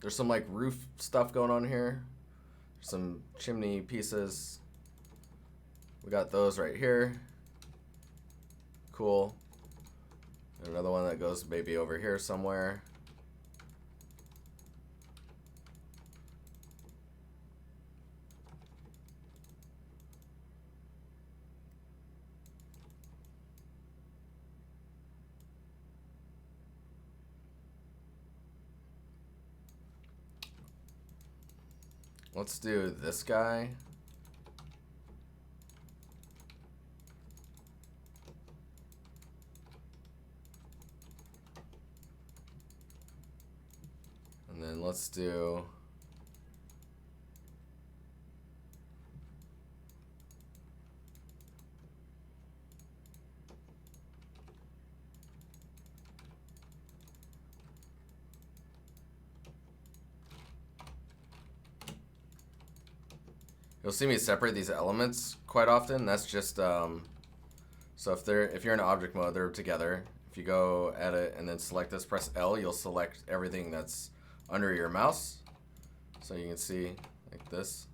A: there's some like roof stuff going on here. Some chimney pieces. We got those right here. Cool. And another one that goes maybe over here somewhere. let's do this guy. And then let's do you'll see me separate these elements quite often. That's just so if you're in object mode, they're together. If you go edit and then select this, press L, you'll select everything that's under your mouse. So you can see like this.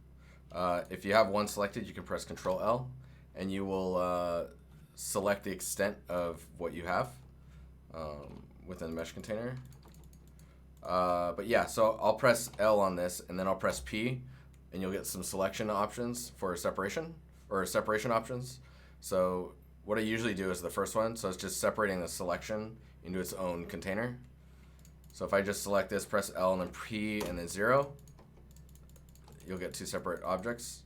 A: If you have one selected, you can press Control L, and you will select the extent of what you have within the mesh container. But yeah, so I'll press L on this, and then I'll press P, and you'll get some selection options for separation, or separation options. So what I usually do is the first one, so it's just separating the selection into its own container. So if I just select this, press L and then P and then 0, you'll get two separate objects.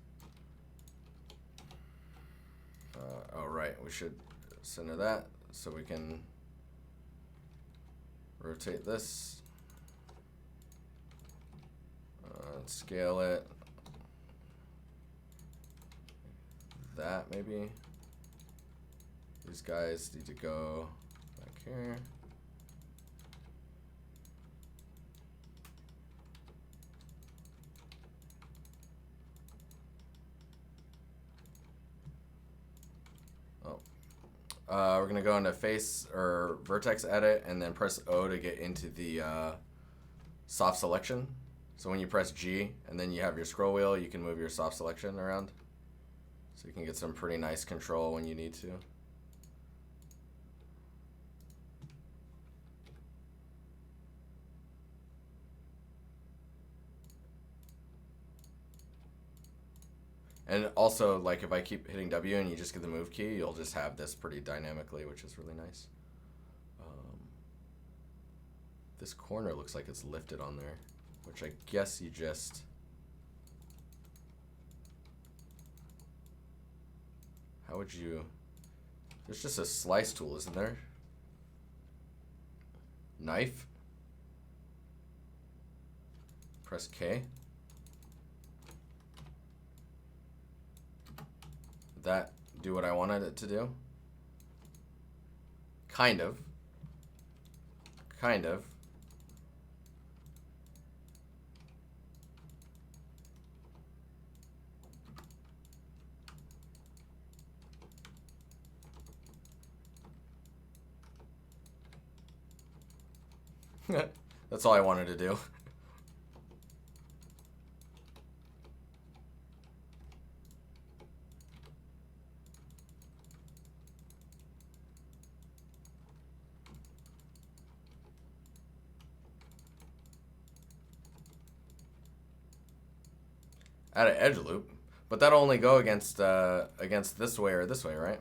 A: Oh right, we should center that so we can rotate this, scale it, that maybe. These guys need to go back here. We're gonna go into face or vertex edit and then press O to get into the soft selection. So when you press G and then you have your scroll wheel, you can move your soft selection around. So you can get some pretty nice control when you need to. And also, like, if I keep hitting W and you just get the move key, you'll just have this pretty dynamically, which is really nice. This corner looks like it's lifted on there, which I guess you just... How would you... There's just a slice tool, isn't there? Knife. Press K. That do what I wanted it to do? Kind of. Kind of. That's all I wanted to do. Add an edge loop, but that'll only go against this way or this way, right?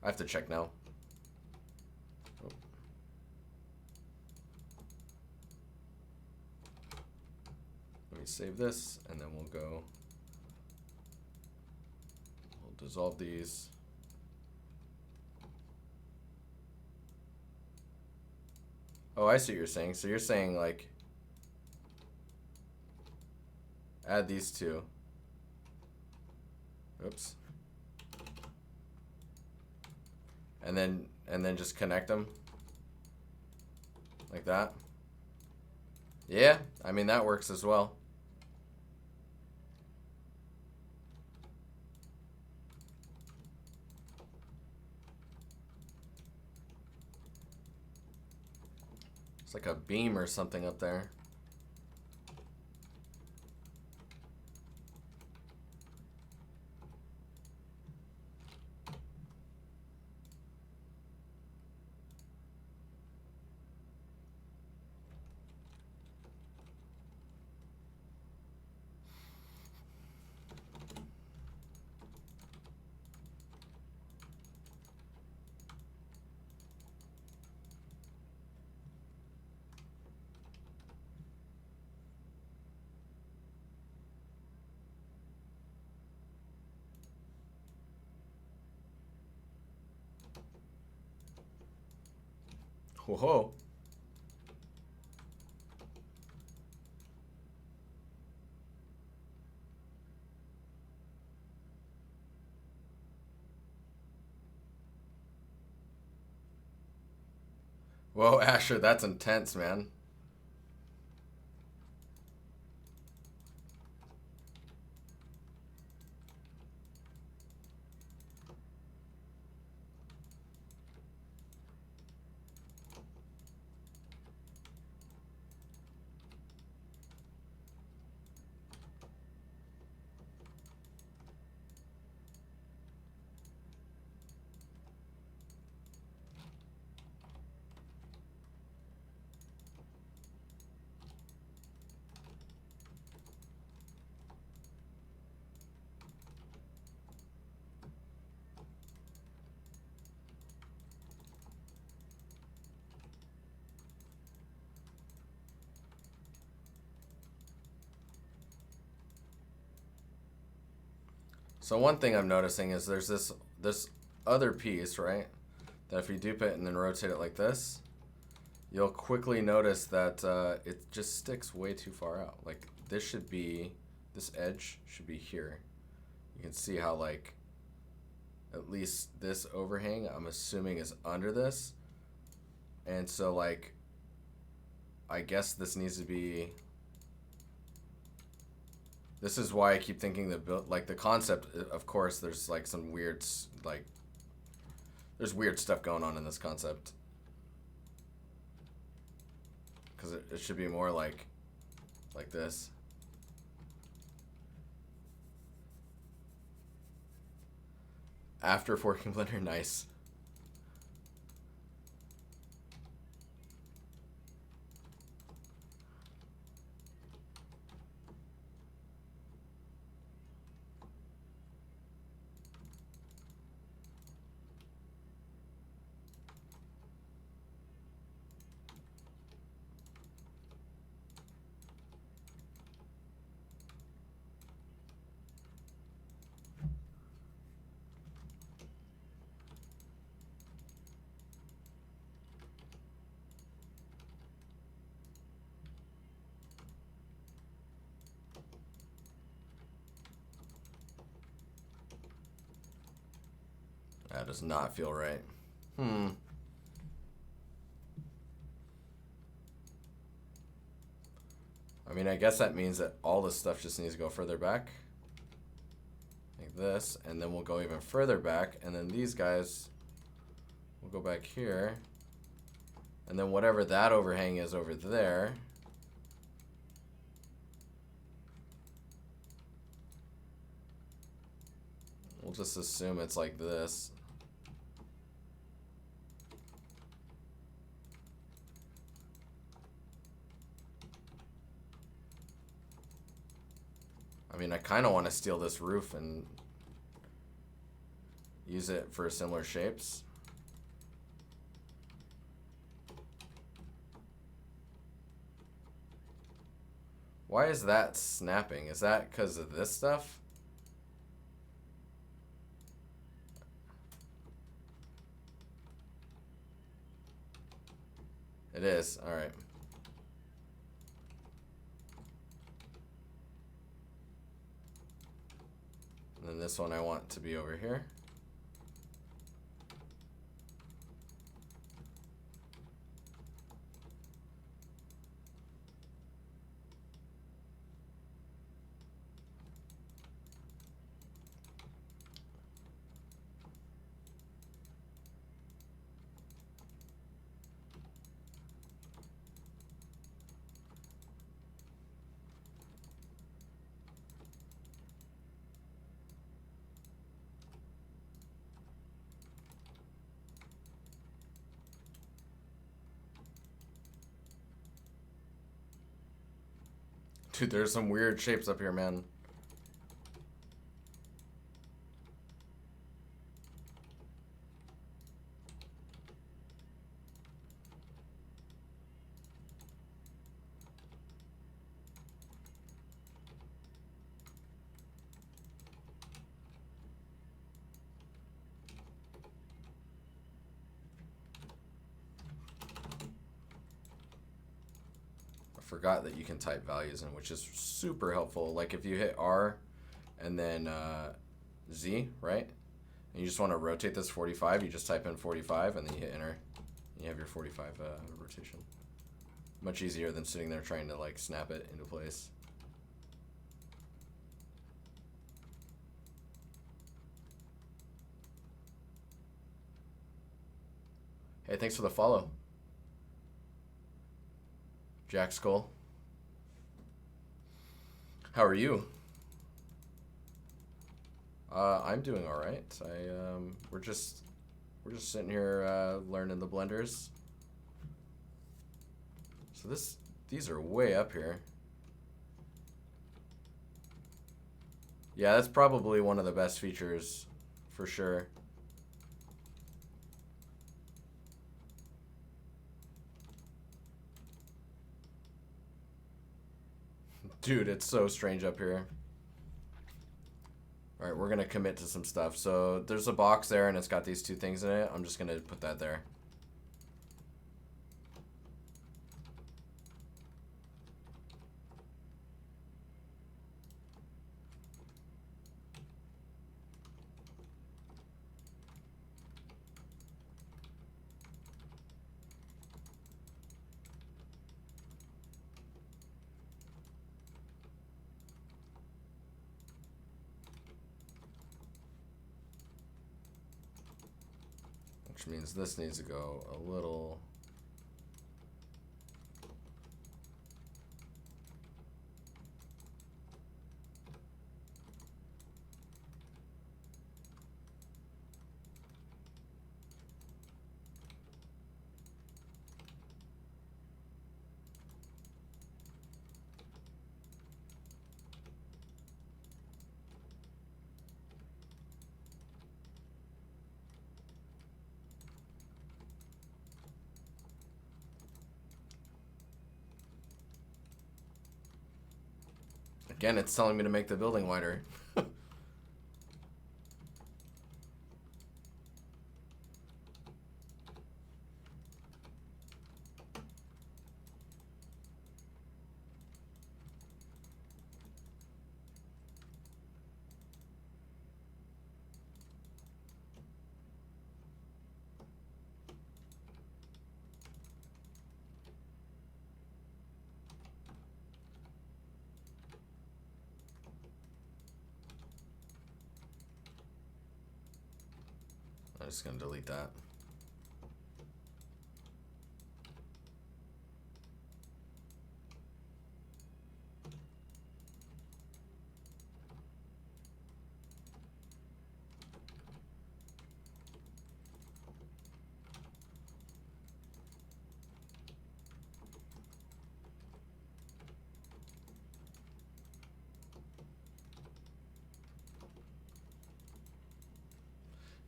A: I have to check now. Oh. Let me save this, and then we'll go. We'll dissolve these. Oh, I see what you're saying. So you're saying like. Add these two. Oops. And then just connect them like that. Yeah, I mean that works as well. It's like a beam or something up there. Whoa. Whoa, Asher, that's intense, man. So one thing I'm noticing is there's this other piece, right? That if you dupe it and then rotate it like this, you'll quickly notice that it just sticks way too far out. Like this edge should be here. You can see how like at least this overhang, I'm assuming, is under this. And so like, I guess this needs to be, this is why I keep thinking like the concept, of course, there's like some weird, like, there's weird stuff going on in this concept. Because it should be more like this. After forking blender, nice. That does not feel right. I mean, I guess that means that all this stuff just needs to go further back. Like this, and then we'll go even further back, and then these guys will go back here. And then whatever that overhang is over there, we'll just assume it's like this. I mean, I kind of want to steal this roof and use it for similar shapes. Why is that snapping? Is that because of this stuff? It is. All right. And then this one I want to be over here. Dude, there's some weird shapes up here, man. forgot that you can type values in, which is super helpful. Like if you hit R and then Z, right? And you just want to rotate this 45, you just type in 45 and then you hit enter. And you have your 45 rotation. Much easier than sitting there trying to like snap it into place. Hey, thanks for the follow. Jack Skull. How are you? I'm doing all right. We're just sitting here learning the blenders. So these are way up here. Yeah, that's probably one of the best features for sure. Dude, it's so strange up here. All right, we're gonna commit to some stuff. So there's a box there and it's got these two things in it. I'm just gonna put that there. Which means this needs to go a little... Again, it's telling me to make the building wider. I'm just gonna delete that.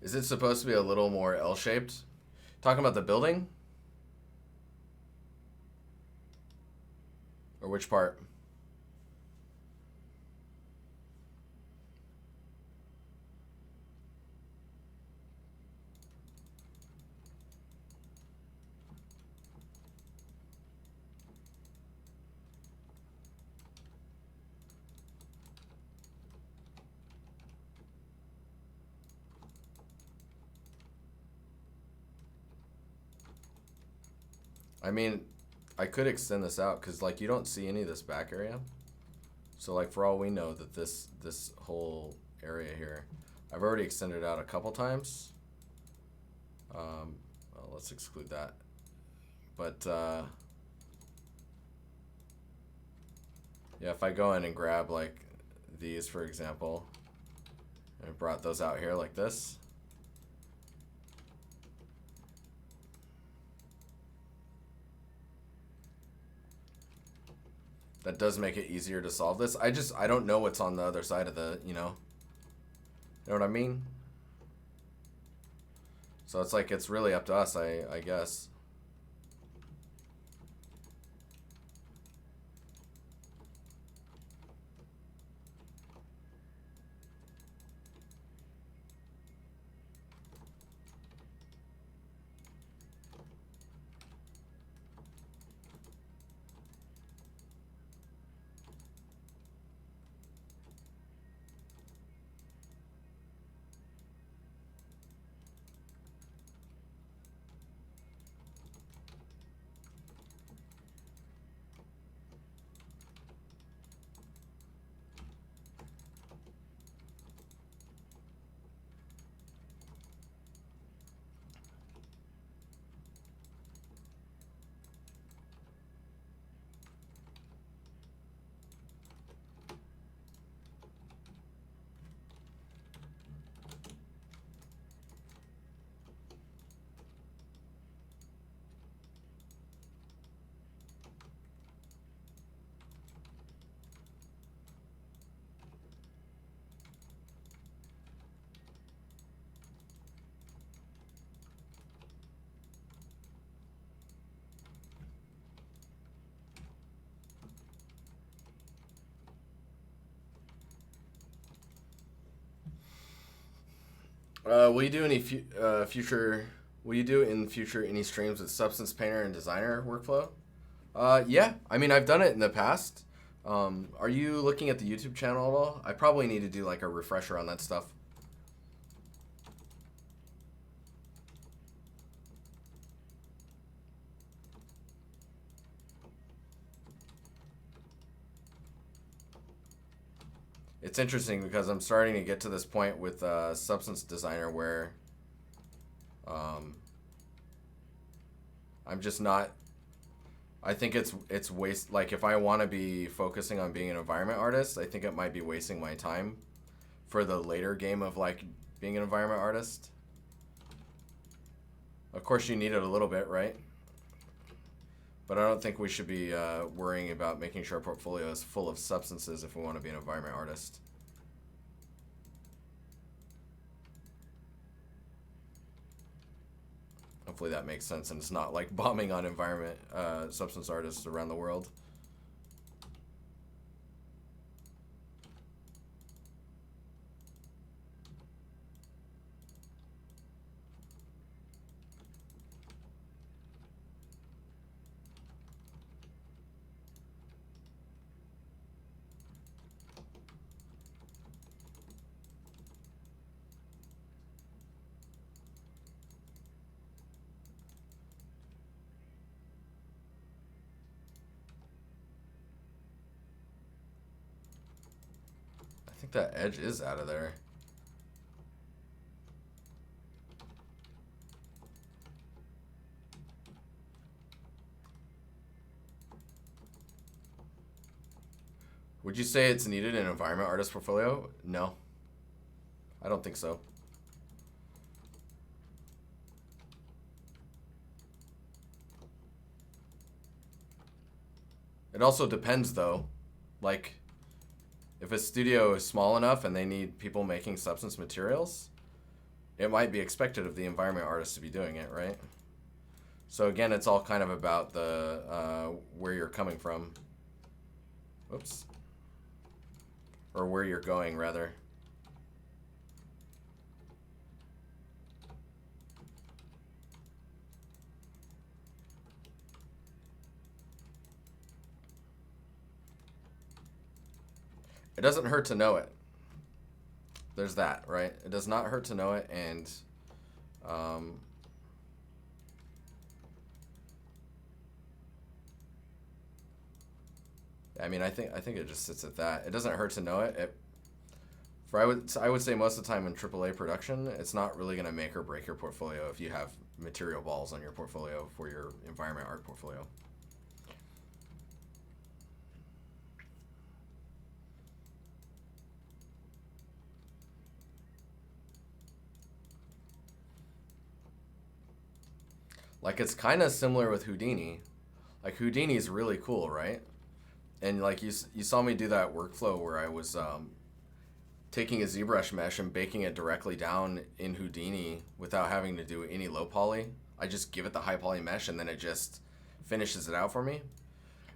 A: Is it supposed to be a little more L-shaped? Talking about the building? Or which part? I mean, I could extend this out because like you don't see any of this back area. So like for all we know that this whole area here, I've already extended it out a couple times. Well, let's exclude that. But yeah, if I go in and grab like these, for example, and I brought those out here like this. That does make it easier to solve this. I don't know what's on the other side of the, you know what I mean? So it's like, it's really up to us, I guess. Will you do any future? Will you do in future any streams with Substance Painter and Designer workflow? Yeah. I mean, I've done it in the past. Are you looking at the YouTube channel at all? I probably need to do like a refresher on that stuff. It's interesting because I'm starting to get to this point with Substance Designer where I'm just not. I think it's waste. Like if I want to be focusing on being an environment artist, I think it might be wasting my time for the later game of like being an environment artist. Of course, you need it a little bit, right? But I don't think we should be worrying about making sure our portfolio is full of substances if we want to be an environment artist. Hopefully that makes sense and it's not like bombing on environment substance artists around the world. I think that edge is out of there. Would you say it's needed in an environment artist portfolio? No. I don't think so. It also depends though. Like, if a studio is small enough and they need people making substance materials, it might be expected of the environment artist to be doing it, right? So again, it's all kind of about the where you're coming from. Oops. Or where you're going, rather. It doesn't hurt to know it. There's that, right? It does not hurt to know it, and I mean, I think it just sits at that. It doesn't hurt to know it. I would say most of the time in AAA production, it's not really going to make or break your portfolio if you have material balls on your portfolio for your environment art portfolio. Like, it's kind of similar with Houdini. Like, Houdini is really cool, right? And like you saw me do that workflow where I was taking a ZBrush mesh and baking it directly down in Houdini without having to do any low poly. I just give it the high poly mesh and then it just finishes it out for me.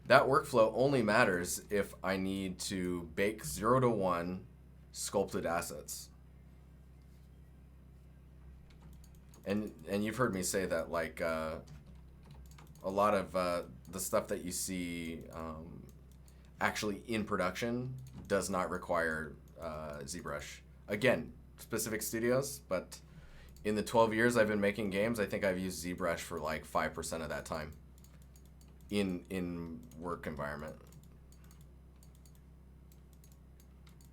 A: That workflow only matters if I need to bake 0 to 1 sculpted assets. And you've heard me say that like a lot of the stuff that you see actually in production does not require ZBrush. Again, specific studios, but in the 12 years I've been making games, I think I've used ZBrush for like 5% of that time in work environment.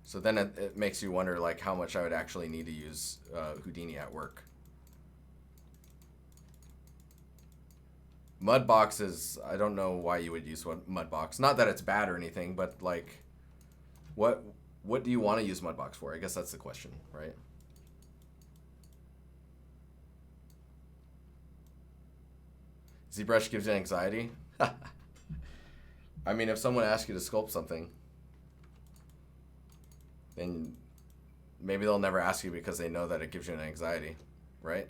A: So then it makes you wonder like how much I would actually need to use Houdini at work. Mudbox is, I don't know why you would use Mudbox. Not that it's bad or anything, but like, what do you want to use Mudbox for? I guess that's the question, right? ZBrush gives you anxiety? I mean, if someone asks you to sculpt something, then maybe they'll never ask you because they know that it gives you an anxiety, right?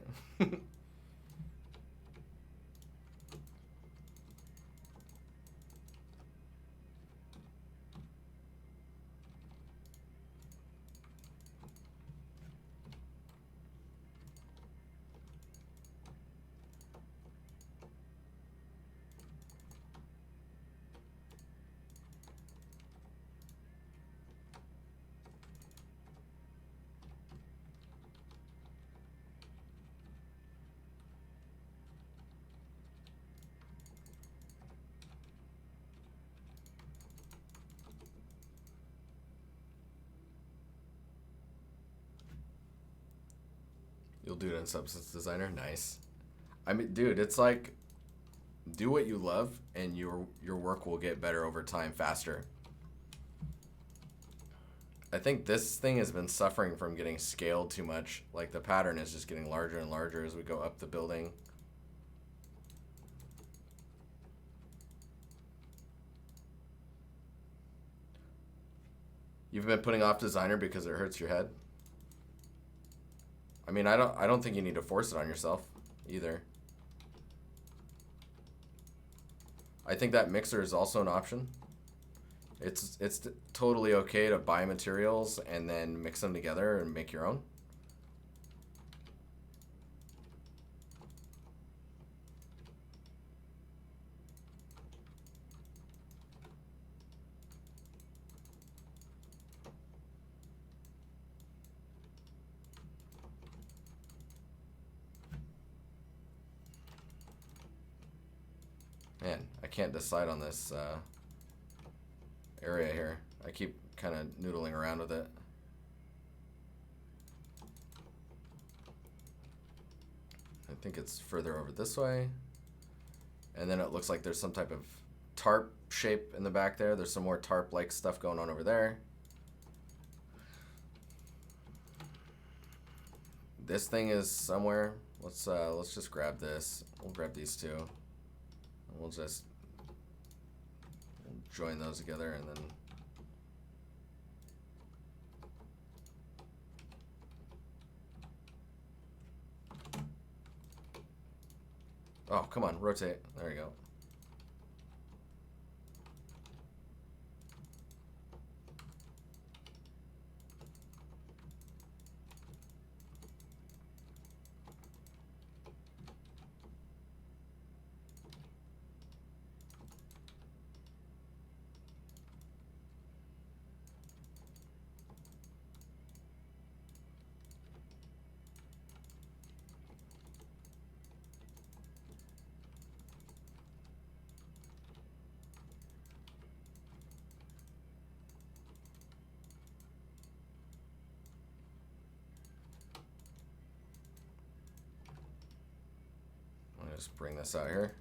A: You'll do it in Substance Designer? Nice. I mean, dude, it's like, do what you love, and your work will get better over time, faster. I think this thing has been suffering from getting scaled too much. Like, the pattern is just getting larger and larger as we go up the building. You've been putting off designer because it hurts your head? I mean, I don't think you need to force it on yourself either. I think that mixer is also an option. It's totally okay to buy materials and then mix them together and make your own. Man, I can't decide on this area here. I keep kind of noodling around with it. I think it's further over this way. And then it looks like there's some type of tarp shape in the back there. There's some more tarp-like stuff going on over there. This thing is somewhere. Let's just grab this. We'll grab these two. And we'll just join those together and then oh, come on, rotate. There you go. Just bring this out here.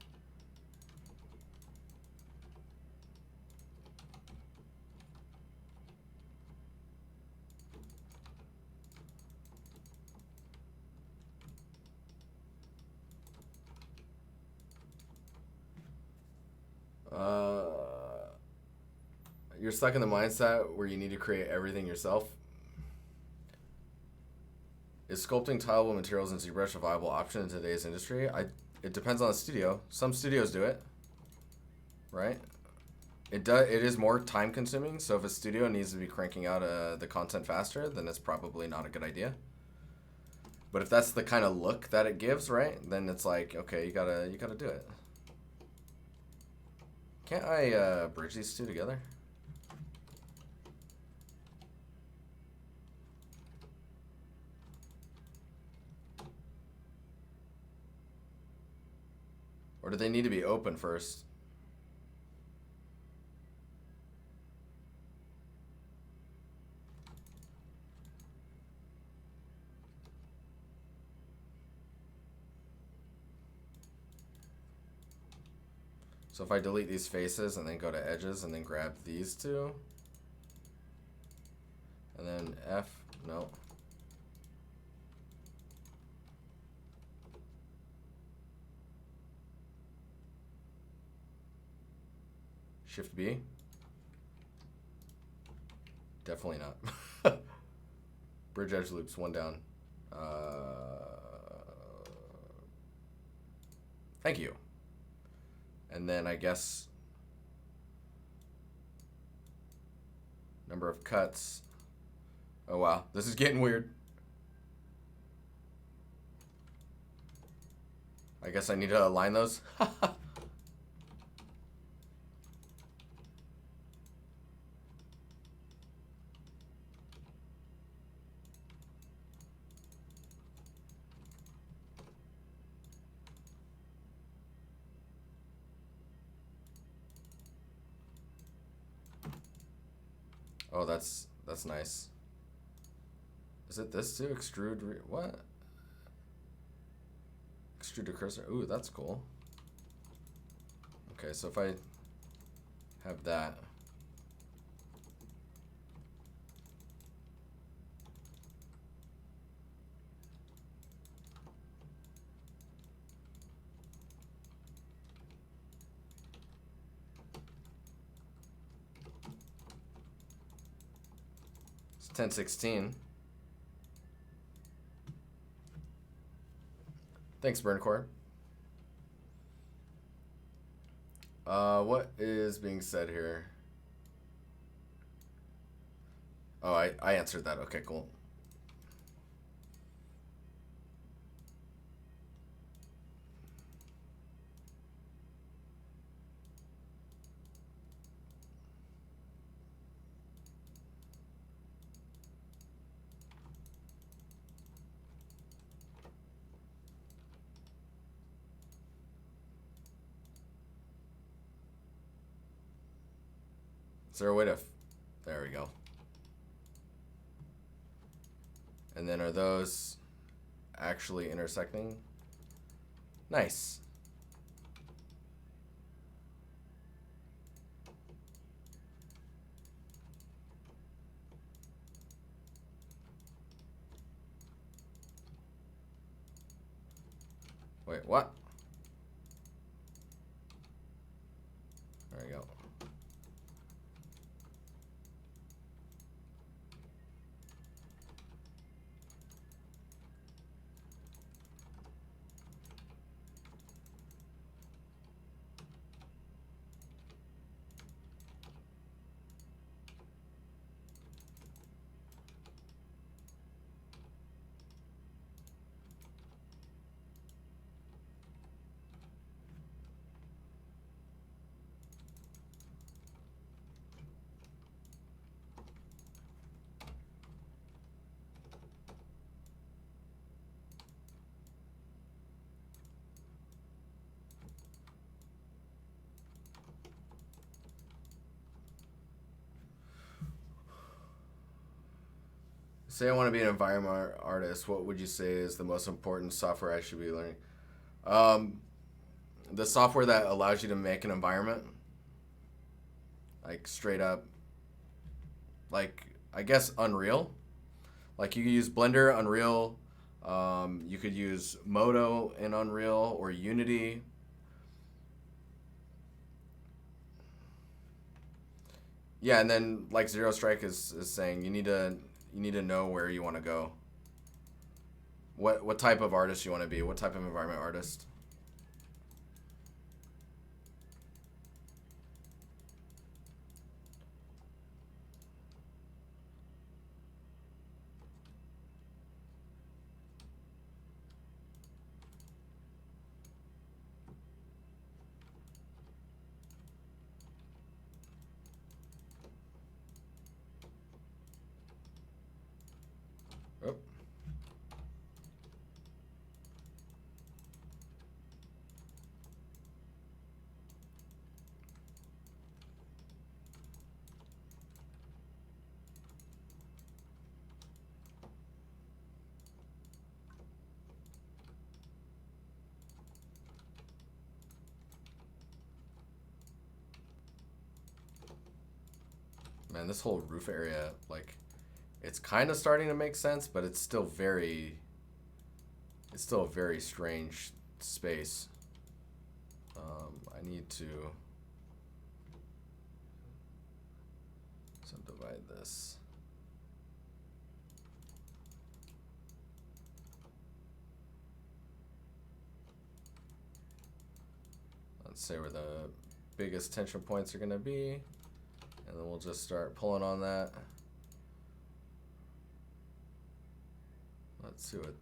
A: You're stuck in the mindset where you need to create everything yourself. Is sculpting tileable materials in ZBrush a viable option in today's industry? It depends on the studio. Some studios do it, right? It is more time consuming. So if a studio needs to be cranking out the content faster, then it's probably not a good idea. But if that's the kind of look that it gives, right? Then it's like, okay, you gotta do it. Can't I bridge these two together? Or do they need to be open first? So if I delete these faces and then go to edges and then grab these two, and then F, no. Shift B? Definitely not. Bridge edge loops, one down. Thank you. And then I guess number of cuts. Oh wow, this is getting weird. I guess I need to align those. Oh, that's nice. Is it this too? Extrude? What? Extruder cursor. Ooh, that's cool. Okay, so if I have that. It's 1016. Thanks, Burncore. What is being said here? Oh, I answered that. Okay, cool. Is there a way to... There we go. And then are those actually intersecting? Nice. Wait, what? There we go. Say I want to be an environment artist. What would you say is the most important software I should be learning? The software that allows you to make an environment. Like straight up. Like, I guess Unreal. Like you could use Blender, Unreal. You could use Modo in Unreal or Unity. Yeah, and then like Zero Strike is saying you need to know where you want to go. What type of artist you want to be? What type of environment artist? Oh. Man, this whole roof area, like, it's kind of starting to make sense, but it's still a very strange space. I need to subdivide this. Let's say where the biggest tension points are going to be. And then we'll just start pulling on that. Let's see what...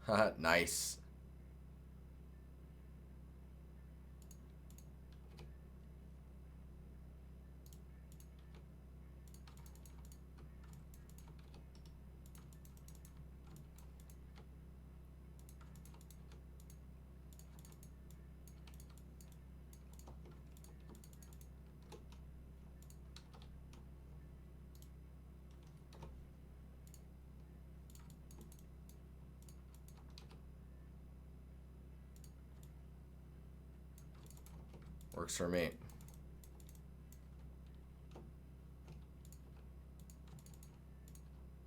A: Haha, nice. Works for me.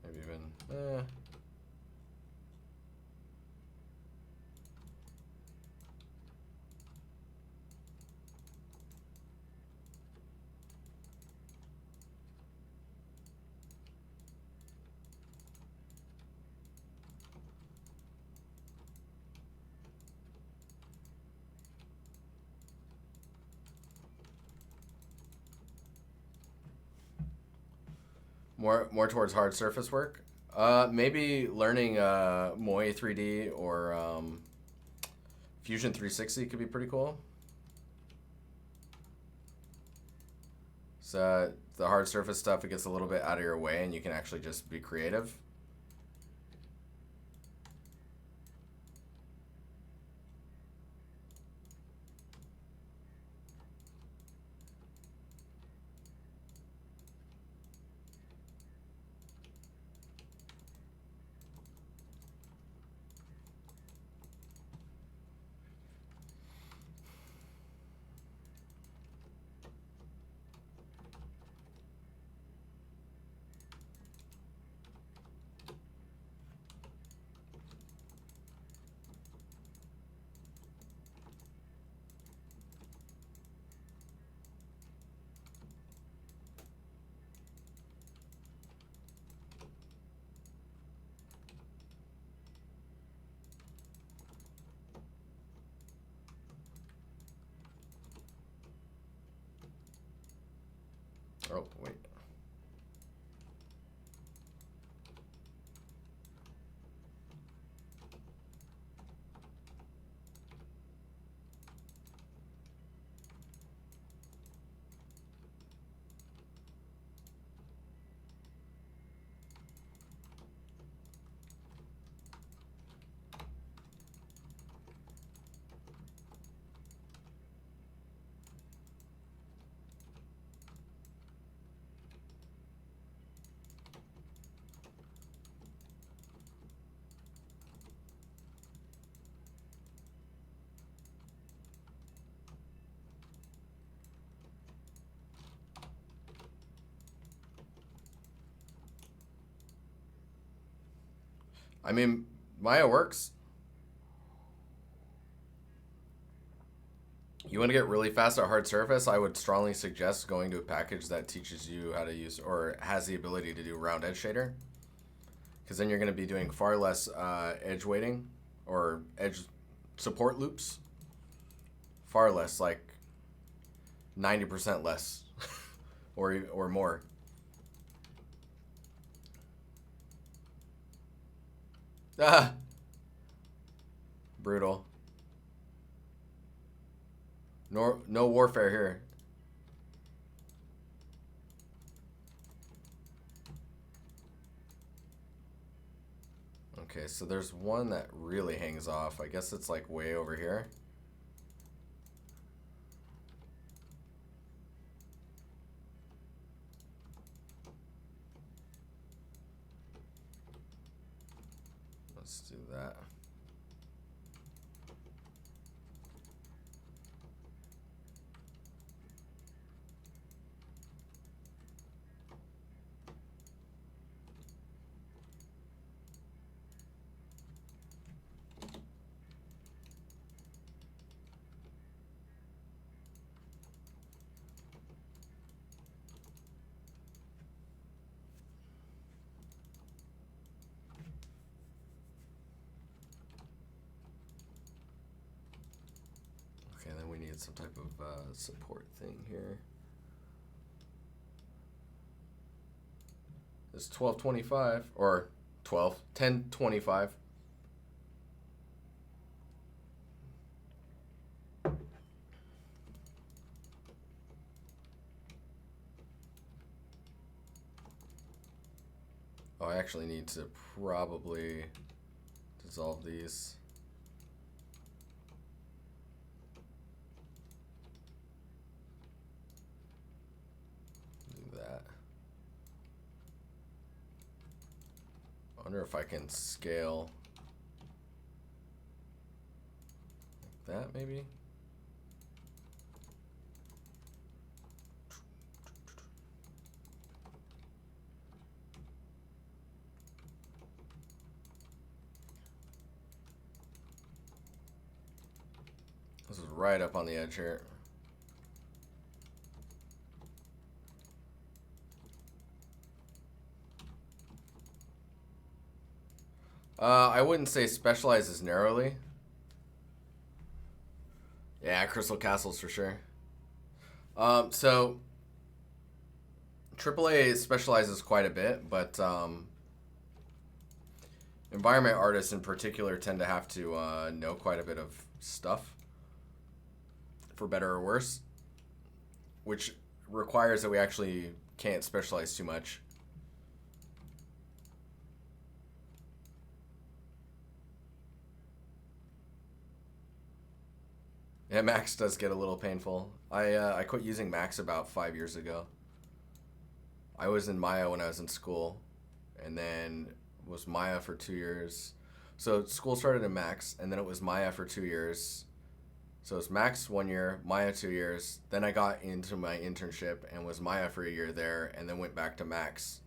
A: Maybe even, more towards hard surface work. Maybe learning Moi 3D or Fusion 360 could be pretty cool. So the hard surface stuff, it gets a little bit out of your way and you can actually just be creative. Oh, wait. I mean, Maya works. You want to get really fast at hard surface, I would strongly suggest going to a package that teaches you how to use or has the ability to do round edge shader. Because then you're going to be doing far less edge weighting or edge support loops. Far less, like 90% less or more. Ah, brutal. No warfare here. Okay, so there's one that really hangs off. I guess it's like way over here. Let's do that. Okay, then we need some type of support thing here. It's 1225 or 1025. Oh, I actually need to probably dissolve these. Do that. I wonder if I can scale like that, maybe. right up on the edge here. I wouldn't say specializes narrowly. Yeah, Crystal Castles for sure. So AAA specializes quite a bit, but environment artists in particular tend to have to know quite a bit of stuff, for better or worse, which requires that we actually can't specialize too much. Yeah, Max does get a little painful. I quit using Max about 5 years ago. I was in Maya when I was in school, and then was Maya for 2 years. So school started in Max, and then it was Maya for 2 years. So it was Max 1 year, Maya 2 years. Then I got into my internship and was Maya for a year there, and then went back to Max.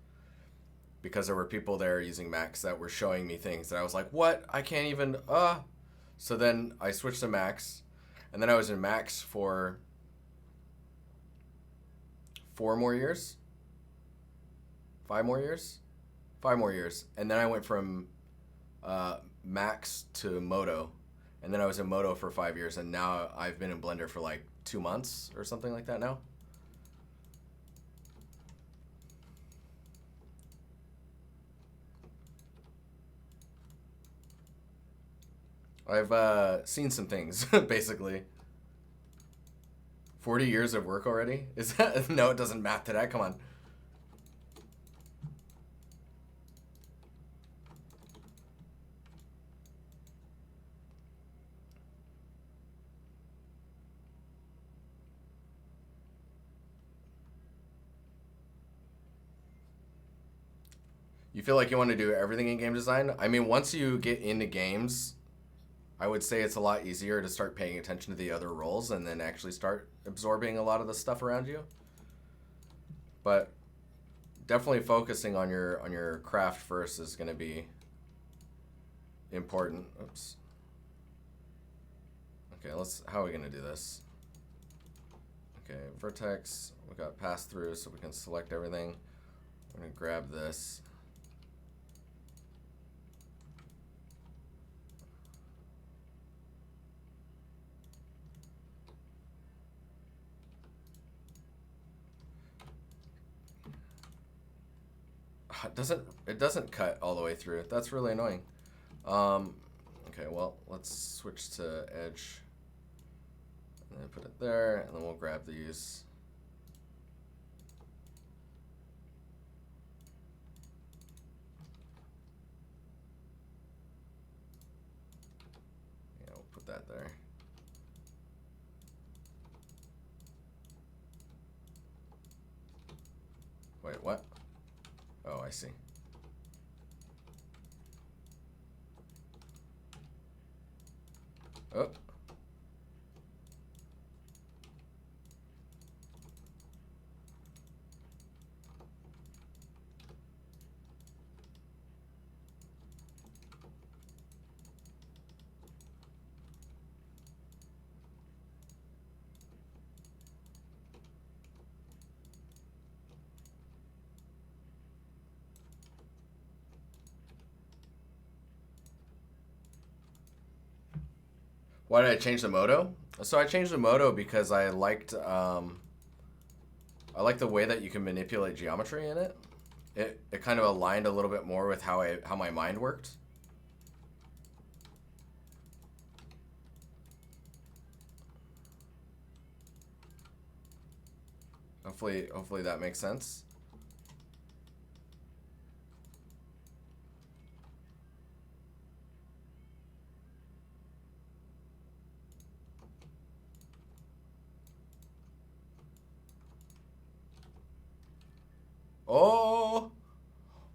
A: Because there were people there using Max that were showing me things that I was like, what? I can't even, So then I switched to Max, and then I was in Max for 4 more years? 5 more years? 5 more years. And then I went from Max to Moto. And then I was in Moto for 5 years. And now I've been in Blender for like 2 months or something like that now. I've seen some things, basically. 40 years of work already? Is that? No, it doesn't math to that. Come on. You feel like you want to do everything in game design? I mean, once you get into games, I would say it's a lot easier to start paying attention to the other roles and then actually start absorbing a lot of the stuff around you. But definitely focusing on your craft first is going to be important. Oops. Okay, how are we going to do this? Okay, vertex, we got pass through so we can select everything. I'm going to grab this. It doesn't cut all the way through. That's really annoying. Okay, well, let's switch to edge. And then put it there, and then we'll grab these. Yeah, we'll put that there. Wait, what? Oh, I see. Oh. Why did I change the moto? So I changed the moto because I liked the way that you can manipulate geometry in it. It kind of aligned a little bit more with how my mind worked. Hopefully that makes sense.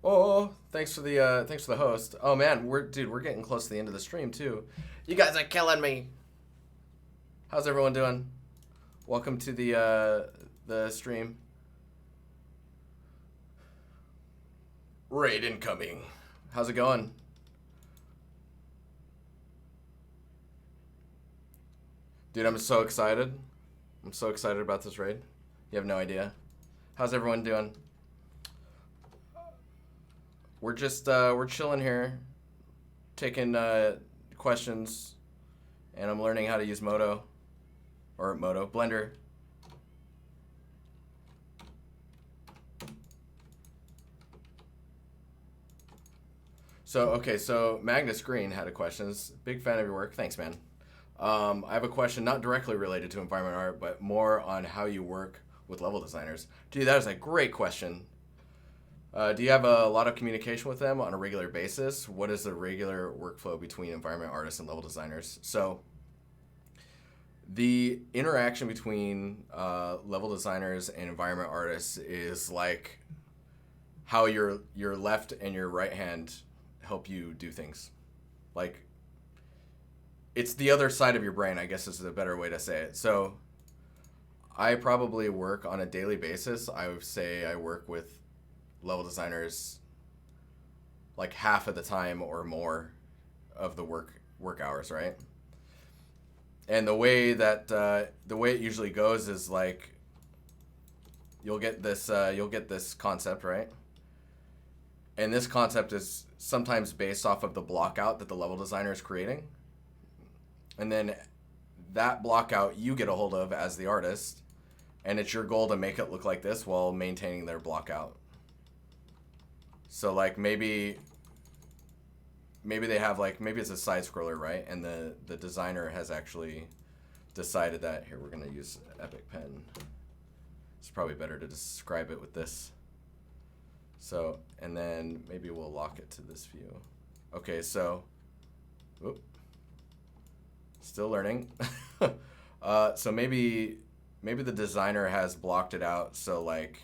A: Oh, thanks for the host. Oh man, we're getting close to the end of the stream too. You guys are killing me. How's everyone doing? Welcome to the stream. Raid incoming. How's it going? Dude, I'm so excited. I'm so excited about this raid. You have no idea. How's everyone doing? We're just we're chilling here, taking questions, and I'm learning how to use Blender. So okay, so Magnus Green had a question. Big fan of your work. Thanks, man. I have a question not directly related to environment art, but more on how you work with level designers. Dude, that is a great question. Do you have a lot of communication with them on a regular basis? What is the regular workflow between environment artists and level designers? So the interaction between level designers and environment artists is like how your left and your right hand help you do things. Like, it's the other side of your brain, I guess is a better way to say it. So I probably work on a daily basis. I would say I work with level designers like half of the time or more of the work hours, right? And the way it usually goes is like you'll get this concept, right? And this concept is sometimes based off of the block out that the level designer is creating. And then that block out you get a hold of as the artist, and it's your goal to make it look like this while maintaining their block out. So like maybe they have maybe it's a side scroller, right? And the designer has actually decided that here we're gonna use Epic Pen. It's probably better to describe it with this. So, and then maybe we'll lock it to this view. Okay, so, whoop, still learning. So maybe the designer has blocked it out so like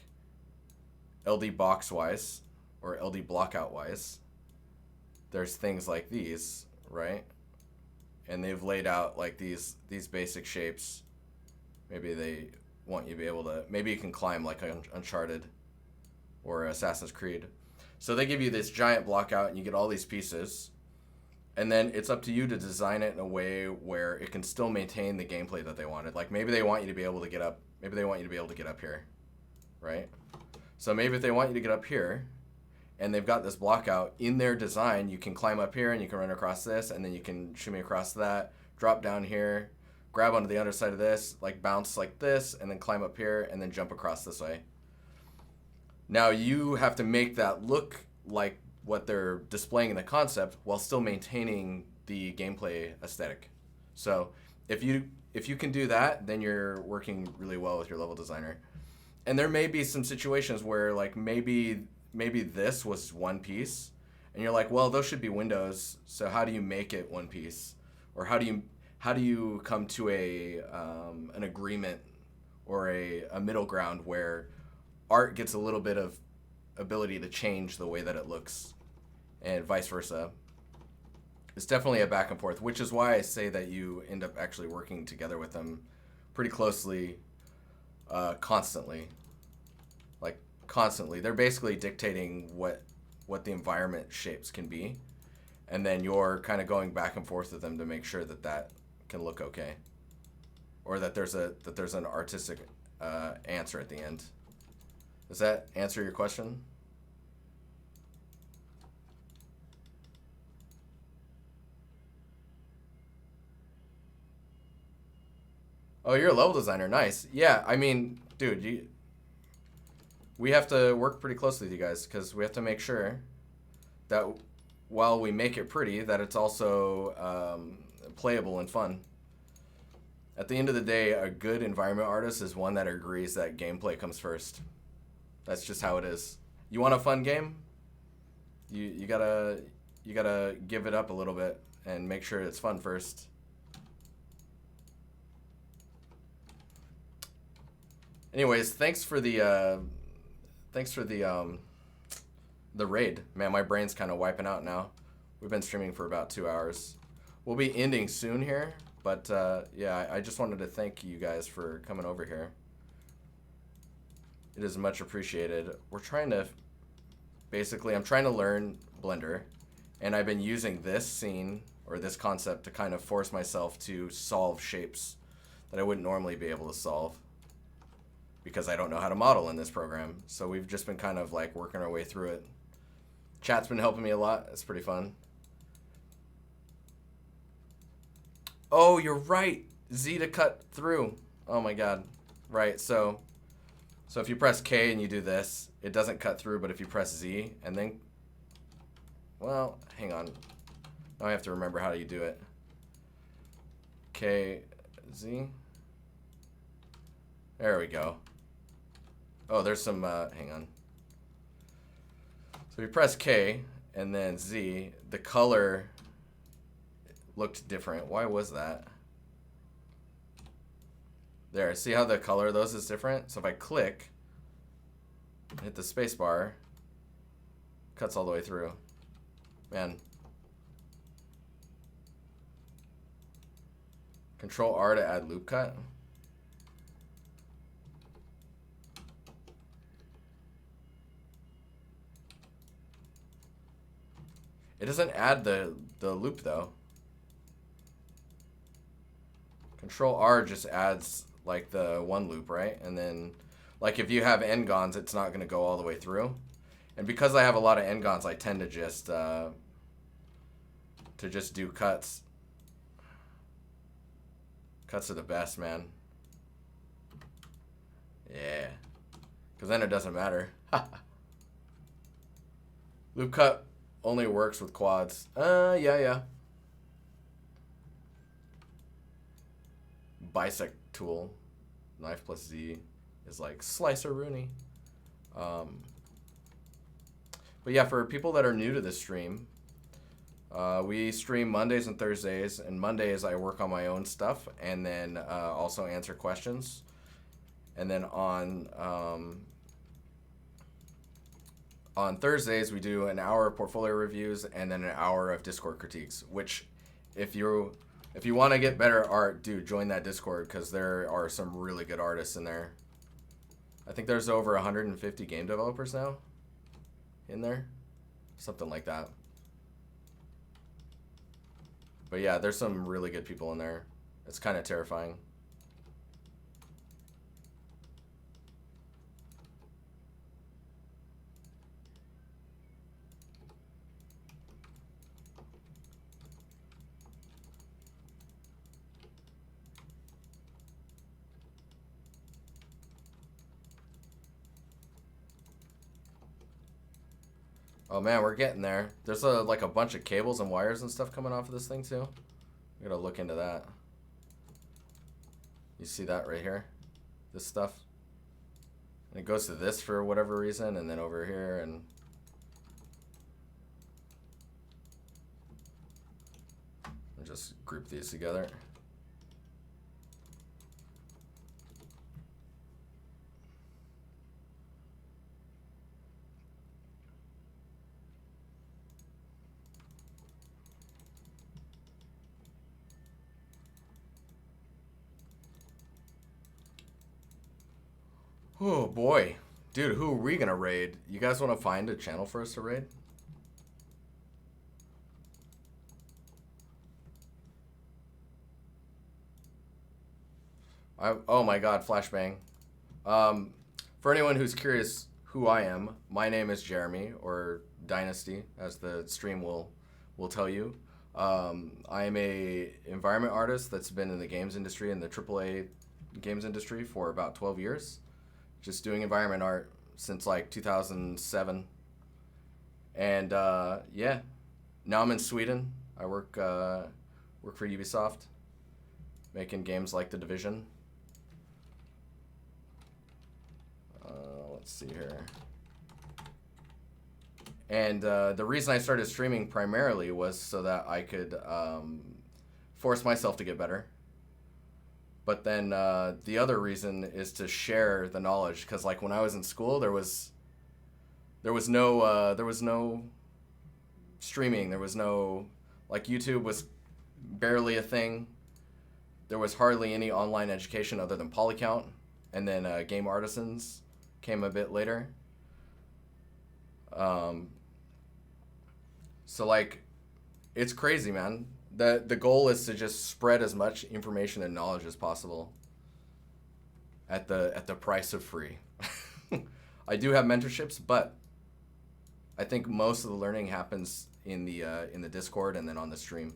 A: LD box wise or LD blockout wise, there's things like these, right? And they've laid out like these basic shapes. Maybe they want you to be able to, maybe you can climb like Uncharted or Assassin's Creed. So they give you this giant block out and you get all these pieces. And then it's up to you to design it in a way where it can still maintain the gameplay that they wanted. Like maybe they want you to be able to get up, maybe they want you to be able to get up here, right? So maybe if they want you to get up here and they've got this block out in their design, you can climb up here and you can run across this and then you can shimmy across that, drop down here, grab onto the underside of this, like bounce like this, and then climb up here and then jump across this way. Now you have to make that look like what they're displaying in the concept while still maintaining the gameplay aesthetic. So if you can do that, then you're working really well with your level designer. And there may be some situations where like maybe this was one piece and you're like, well, those should be windows, so how do you make it one piece? Or how do you come to an agreement or a middle ground where art gets a little bit of ability to change the way that it looks, and vice versa. It's definitely a back and forth, which is why I say that you end up actually working together with them pretty closely, constantly. Like constantly. They're basically dictating what the environment shapes can be, and then you're kind of going back and forth with them to make sure that can look okay, or that there's an artistic answer at the end. Does that answer your question? Oh, you're a level designer. Nice. Yeah, I mean, dude, we have to work pretty closely with you guys because we have to make sure that while we make it pretty, that it's also playable and fun. At the end of the day, a good environment artist is one that agrees that gameplay comes first. That's just how it is. You want a fun game? You gotta give it up a little bit and make sure it's fun first. Anyways, thanks for the raid. Man, my brain's kind of wiping out now. We've been streaming for about 2 hours. We'll be ending soon here, but yeah, I just wanted to thank you guys for coming over here. It is much appreciated. I'm trying to learn Blender, and I've been using this scene or this concept to kind of force myself to solve shapes that I wouldn't normally be able to solve because I don't know how to model in this program. So we've just been kind of like working our way through it. Chat's been helping me a lot. It's pretty fun. Oh, you're right. Z to cut through. Oh my God. Right. So if you press K and you do this, it doesn't cut through, but if you press Z and then, well, hang on. Now I have to remember how you do it. K, Z. There we go. Oh, there's some, hang on. So if you press K and then Z, the color looked different. Why was that? There, see how the color of those is different? So if I click, hit the space bar, cuts all the way through. Man. Control R to add loop cut. It doesn't add the loop though. Control R just adds like the one loop, right? And then like if you have n-gons, it's not going to go all the way through. And because I have a lot of n-gons, I tend to just do cuts. Cuts are the best, man. Yeah. Because then it doesn't matter. Loop cut only works with quads. Yeah. Bisect tool. Knife plus Z is like slicer Rooney. But yeah, for people that are new to this stream, we stream Mondays and Thursdays, and Mondays I work on my own stuff and then also answer questions. And then on Thursdays we do an hour of portfolio reviews and then an hour of Discord critiques, which if you want to get better art, dude, join that Discord because there are some really good artists in there. I think there's over 150 game developers now in there, something like that. But yeah, there's some really good people in there. It's kind of terrifying. Oh man, we're getting there. There's like a bunch of cables and wires and stuff coming off of this thing too. We gotta look into that. You see that right here? This stuff? And it goes to this for whatever reason, and then over here, and I'll just group these together. Oh boy. Dude, who are we gonna raid? You guys wanna find a channel for us to raid? Oh my god, flashbang. For anyone who's curious who I am, my name is Jeremy, or DiNusty, as the stream will tell you. I am a environment artist that's been in the games industry, in the AAA games industry for about 12 years. Just doing environment art since like 2007. And yeah, now I'm in Sweden. I work for Ubisoft, making games like The Division. Let's see here. And the reason I started streaming primarily was so that I could force myself to get better. But then the other reason is to share the knowledge, because like when I was in school, there was no streaming. There was no, like, YouTube was barely a thing. There was hardly any online education other than Polycount, and then Game Artisans came a bit later. So like, it's crazy, man. The goal is to just spread as much information and knowledge as possible at the price of free. I do have mentorships, but I think most of the learning happens in the Discord and then on the stream.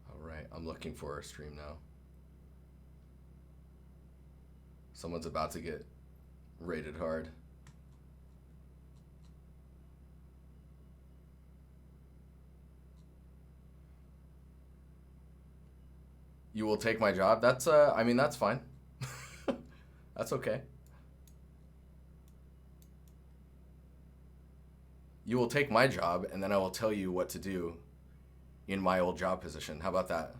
A: All right, I'm looking for a stream now. Someone's about to get rated hard. You will take my job? That's I mean, that's fine. That's okay. You will take my job and then I will tell you what to do in my old job position. How about that?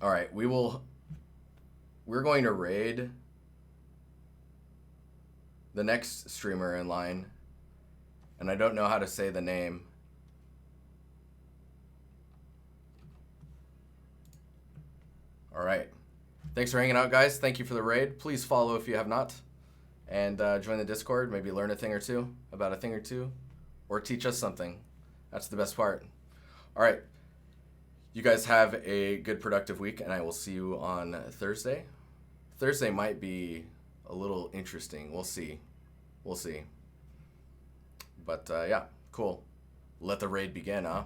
A: All right, we're going to raid the next streamer in line, and I don't know how to say the name. All right. Thanks for hanging out, guys. Thank you for the raid. Please follow if you have not, and join the Discord. Maybe learn a thing or two about a thing or two, or teach us something. That's the best part. All right. You guys have a good, productive week, and I will see you on Thursday. Thursday might be a little interesting. We'll see. We'll see. But yeah, cool. Let the raid begin, huh?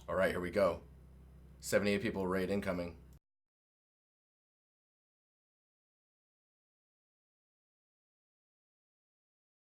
A: All right, here we go. 78 people raid incoming.